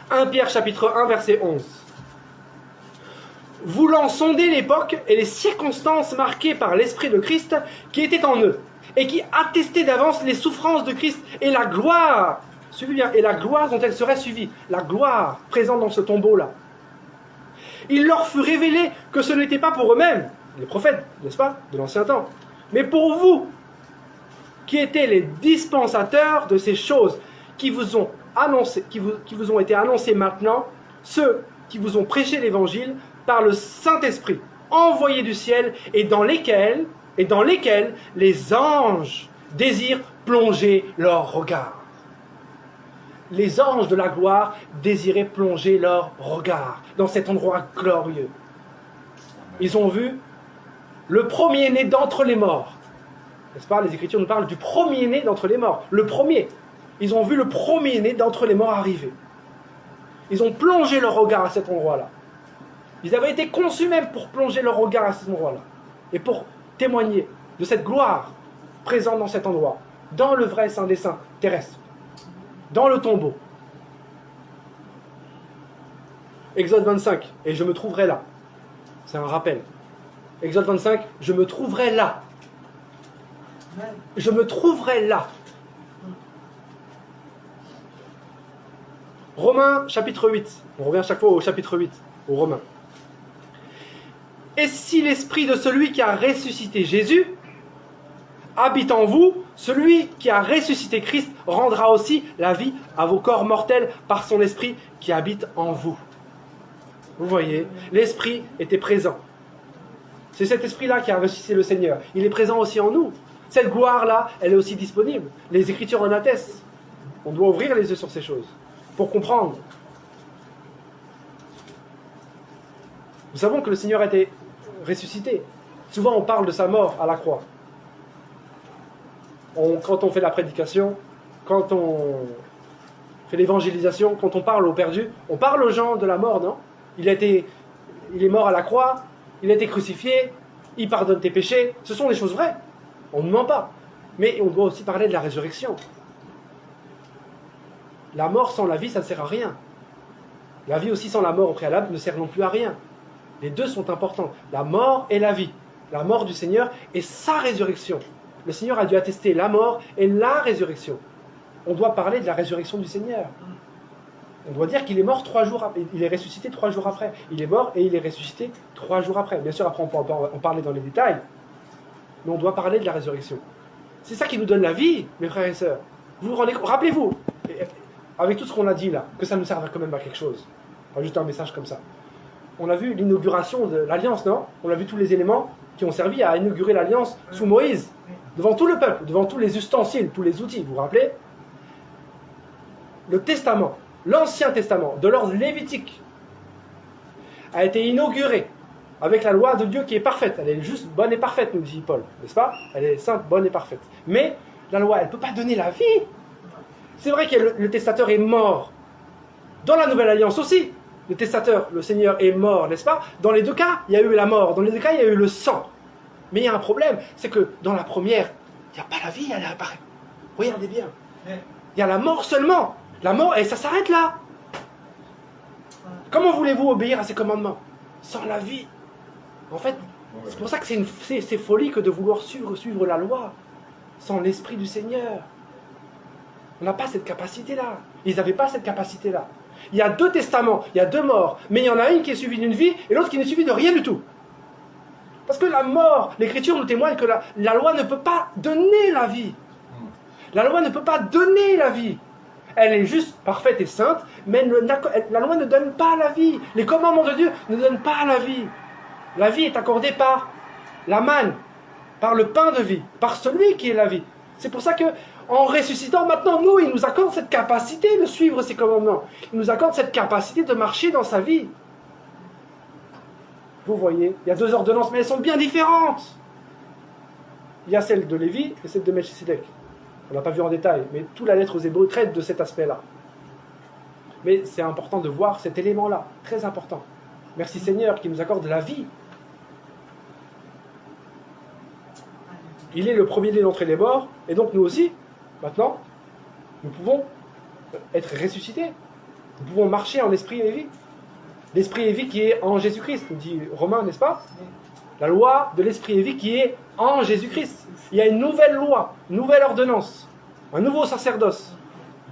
1 Pierre chapitre 1 verset 11. Voulant sonder l'époque et les circonstances marquées par l'Esprit de Christ qui était en eux, et qui attestait d'avance les souffrances de Christ et la gloire, suivez bien, et la gloire dont elle serait suivie, la gloire présente dans ce tombeau-là. Il leur fut révélé que ce n'était pas pour eux-mêmes, les prophètes, n'est-ce pas, de l'ancien temps, mais pour vous, qui étaient les dispensateurs de ces choses qui vous ont été annoncées maintenant, ceux qui vous ont prêché l'évangile par le Saint-Esprit, envoyé du ciel, et dans lesquels les anges désirent plonger leur regard. Les anges de la gloire désiraient plonger leur regard dans cet endroit glorieux. Ils ont vu le premier-né d'entre les morts. N'est-ce pas? Les Écritures nous parlent du premier-né d'entre les morts. Le premier. Ils ont vu le premier-né d'entre les morts arriver. Ils ont plongé leur regard à cet endroit-là. Ils avaient été conçus même pour plonger leur regard à cet endroit-là. Et pour témoigner de cette gloire présente dans cet endroit. Dans le vrai Saint des Saints terrestre. Dans le tombeau. Exode 25. Et je me trouverai là. C'est un rappel. Exode 25. Je me trouverai là. Je me trouverai là. Romains chapitre 8. On revient à chaque fois au chapitre 8, aux Romains. Et si l'esprit de celui qui a ressuscité Jésus habite en vous, celui qui a ressuscité Christ rendra aussi la vie à vos corps mortels par son esprit qui habite en vous. Vous voyez, l'esprit était présent. C'est cet esprit-là qui a ressuscité le Seigneur. Il est présent aussi en nous. Cette gloire-là, elle est aussi disponible. Les Écritures en attestent. On doit ouvrir les yeux sur ces choses pour comprendre. Nous savons que le Seigneur a été ressuscité. Souvent, on parle de sa mort à la croix. Quand on fait la prédication, quand on fait l'évangélisation, quand on parle aux perdus, on parle aux gens de la mort, non? Il est mort à la croix, il a été crucifié, il pardonne tes péchés. Ce sont des choses vraies. On ne ment pas. Mais on doit aussi parler de la résurrection. La mort sans la vie, ça ne sert à rien. La vie aussi sans la mort au préalable ne sert non plus à rien. Les deux sont importants. La mort et la vie. La mort du Seigneur et sa résurrection. Le Seigneur a dû attester la mort et la résurrection. On doit parler de la résurrection du Seigneur. On doit dire qu'il est mort 3 jours après. Il est ressuscité 3 jours après. Il est mort et il est ressuscité 3 jours après. Bien sûr, après on peut en parler dans les détails. Mais on doit parler de la résurrection. C'est ça qui nous donne la vie, mes frères et sœurs. Vous vous rendez compte? Rappelez-vous, avec tout ce qu'on a dit là, que ça nous serve quand même à quelque chose. Enfin, juste un message comme ça. On a vu l'inauguration de l'Alliance, non? On a vu tous les éléments qui ont servi à inaugurer l'Alliance sous Moïse. Devant tout le peuple, devant tous les ustensiles, tous les outils, vous vous rappelez? Le Testament, l'Ancien Testament, de l'ordre lévitique, a été inauguré avec la loi de Dieu qui est parfaite. Elle est juste bonne et parfaite, nous dit Paul, n'est-ce pas? Elle est sainte, bonne et parfaite. Mais la loi, elle ne peut pas donner la vie. C'est vrai que le testateur est mort. Dans la Nouvelle Alliance aussi, le testateur, le Seigneur, est mort, n'est-ce pas? Dans les deux cas, il y a eu la mort. Dans les deux cas, il y a eu le sang. Mais il y a un problème, c'est que dans la première, il n'y a pas la vie, elle apparaît. Regardez bien. Il y a la mort seulement. La mort, et ça s'arrête là. Comment voulez-vous obéir à ces commandements? Sans la vie. En fait, c'est pour ça que c'est folie que de vouloir suivre la loi sans l'Esprit du Seigneur. On n'a pas cette capacité-là. Ils n'avaient pas cette capacité-là. Il y a 2 testaments, il y a 2 morts, mais il y en a une qui est suivie d'une vie et l'autre qui n'est suivie de rien du tout. Parce que la mort, l'Écriture nous témoigne que la loi ne peut pas donner la vie. La loi ne peut pas donner la vie. Elle est juste parfaite et sainte, mais la loi ne donne pas la vie. Les commandements de Dieu ne donnent pas la vie. La vie est accordée par la manne, par le pain de vie, par celui qui est la vie. C'est pour ça que, en ressuscitant maintenant, nous, il nous accorde cette capacité de suivre ses commandements. Il nous accorde cette capacité de marcher dans sa vie. Vous voyez, il y a 2 ordonnances, mais elles sont bien différentes. Il y a celle de Lévi et celle de Melchisédek. On n'a pas vu en détail, mais toute la lettre aux Hébreux traite de cet aspect-là. Mais c'est important de voir cet élément-là, très important. Merci Seigneur qui nous accorde la vie. Il est le premier-né d'entre les morts, et donc nous aussi, maintenant, nous pouvons être ressuscités. Nous pouvons marcher en esprit et vie. L'esprit et vie qui est en Jésus-Christ, nous dit Romain, n'est-ce pas? La loi de l'esprit et vie qui est en Jésus-Christ. Il y a une nouvelle loi, une nouvelle ordonnance, un nouveau sacerdoce,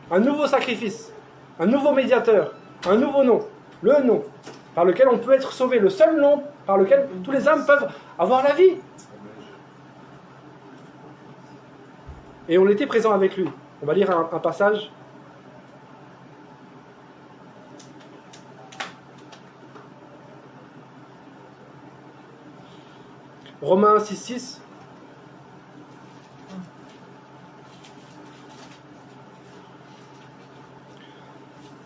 un nouveau sacrifice, un nouveau médiateur, un nouveau nom, le nom par lequel on peut être sauvé, le seul nom par lequel tous les âmes peuvent avoir la vie. Et on était présent avec lui. On va lire un passage. Romains 6.6.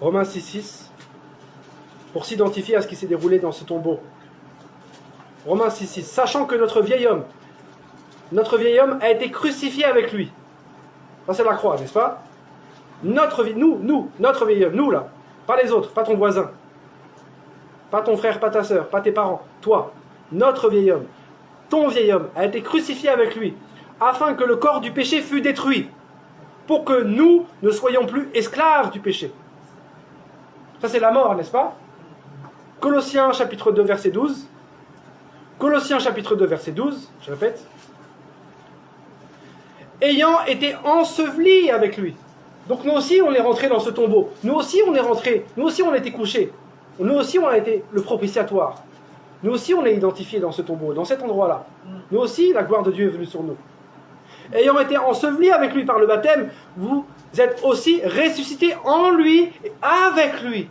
Romains 6.6. Pour s'identifier à ce qui s'est déroulé dans ce tombeau. Romains 6.6. Sachant que notre vieil homme a été crucifié avec lui. Ça c'est la croix, n'est-ce pas? Notre vieil homme, nous là, pas les autres, pas ton voisin, pas ton frère, pas ta soeur, pas tes parents, toi, notre vieil homme, ton vieil homme a été crucifié avec lui, afin que le corps du péché fût détruit, pour que nous ne soyons plus esclaves du péché. Ça c'est la mort, n'est-ce pas? Colossiens chapitre 2 verset 12. Colossiens chapitre 2 verset 12, je répète. Ayant été ensevelis avec lui. Donc nous aussi on est rentré dans ce tombeau. Nous aussi on est rentré. Nous aussi on a été couchés. Nous aussi on a été le propitiatoire. Nous aussi on est identifié dans ce tombeau, dans cet endroit-là. Nous aussi la gloire de Dieu est venue sur nous. Ayant été ensevelis avec lui par le baptême, vous êtes aussi ressuscités en lui et avec lui.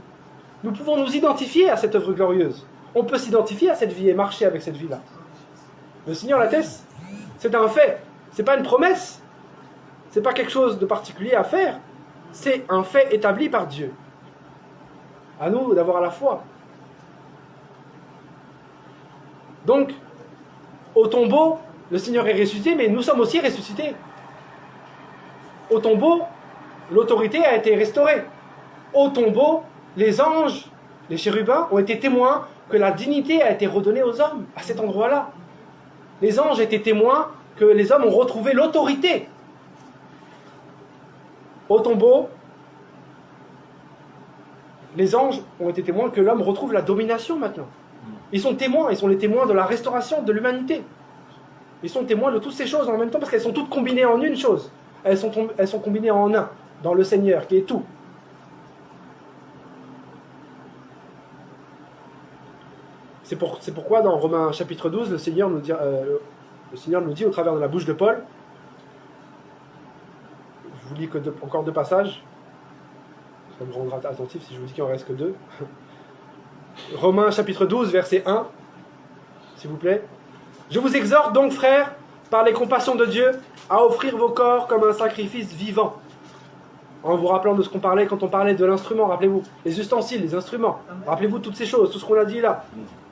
Nous pouvons nous identifier à cette œuvre glorieuse. On peut s'identifier à cette vie et marcher avec cette vie-là. Le Seigneur l'atteste. C'est un fait. C'est pas une promesse. C'est pas quelque chose de particulier à faire. C'est un fait établi par Dieu. À nous d'avoir la foi. Donc, au tombeau, le Seigneur est ressuscité, mais nous sommes aussi ressuscités. Au tombeau, l'autorité a été restaurée. Au tombeau, les anges, les chérubins ont été témoins que la dignité a été redonnée aux hommes à cet endroit-là. Les anges étaient témoins que les hommes ont retrouvé l'autorité. Au tombeau, les anges ont été témoins que l'homme retrouve la domination maintenant. Ils sont témoins, ils sont les témoins de la restauration de l'humanité. Ils sont témoins de toutes ces choses en même temps parce qu'elles sont toutes combinées en une chose. Elles sont combinées en un, dans le Seigneur qui est tout. C'est pourquoi dans Romains chapitre 12, le Seigneur nous dit au travers de la bouche de Paul, je vous lis encore deux passages, ça me rendra attentif si je vous dis qu'il en reste que deux. Romains chapitre 12, verset 1, s'il vous plaît. Je vous exhorte donc, frères, par les compassions de Dieu, à offrir vos corps comme un sacrifice vivant. En vous rappelant de ce qu'on parlait quand on parlait de l'instrument, rappelez-vous, les ustensiles, les instruments, rappelez-vous toutes ces choses, tout ce qu'on a dit là.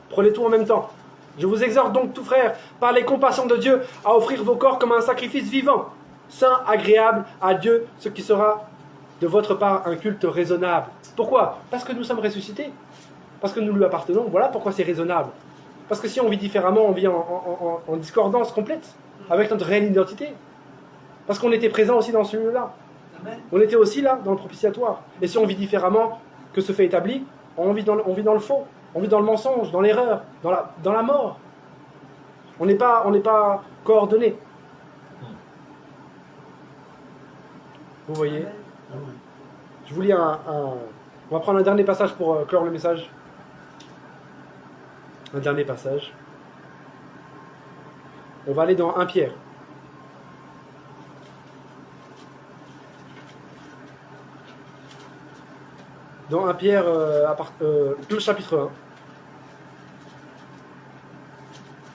Prenez tout en même temps. Je vous exhorte donc, tout frères, par les compassions de Dieu, à offrir vos corps comme un sacrifice vivant, saint, agréable à Dieu, ce qui sera de votre part un culte raisonnable. Pourquoi? Parce que nous sommes ressuscités. Parce que nous lui appartenons. Voilà pourquoi c'est raisonnable. Parce que si on vit différemment, on vit en discordance complète avec notre réelle identité. Parce qu'on était présent aussi dans celui-là. On était aussi là, dans le propitiatoire. Et si on vit différemment que ce fait établi, on vit dans le faux. On vit dans le mensonge, dans l'erreur, dans la mort. On n'est pas coordonnés. Vous voyez? Je vous lis on va prendre un dernier passage pour clore le message. Un dernier passage. On va aller dans 1 Pierre. Dans 1 Pierre, chapitre 1.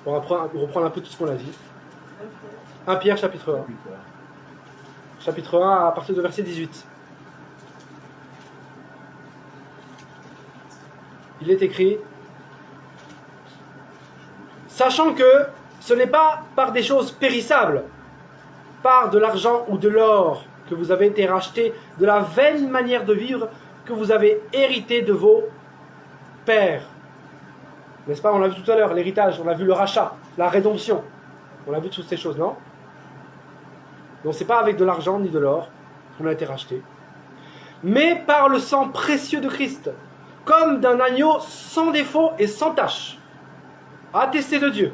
On va reprendre un peu tout ce qu'on a dit. 1 Pierre, chapitre 1. Chapitre 1, à partir de verset 18. Il est écrit: sachant que ce n'est pas par des choses périssables, par de l'argent ou de l'or, que vous avez été rachetés de la vaine manière de vivre que vous avez hérité de vos pères. N'est-ce pas? On l'a vu tout à l'heure, l'héritage, on a vu le rachat, la rédemption. On a vu toutes ces choses, non? Donc c'est pas avec de l'argent ni de l'or qu'on a été racheté, mais par le sang précieux de Christ, comme d'un agneau sans défaut et sans tache, attesté de Dieu,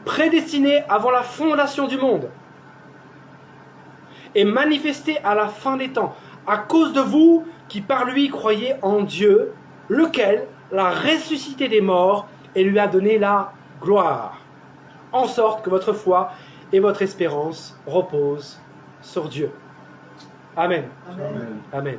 prédestiné avant la fondation du monde, et manifesté à la fin des temps, à cause de vous qui par lui croyez en Dieu, lequel l'a ressuscité des morts et lui a donné la gloire, en sorte que votre foi et votre espérance reposent sur Dieu. Amen. Amen. Amen.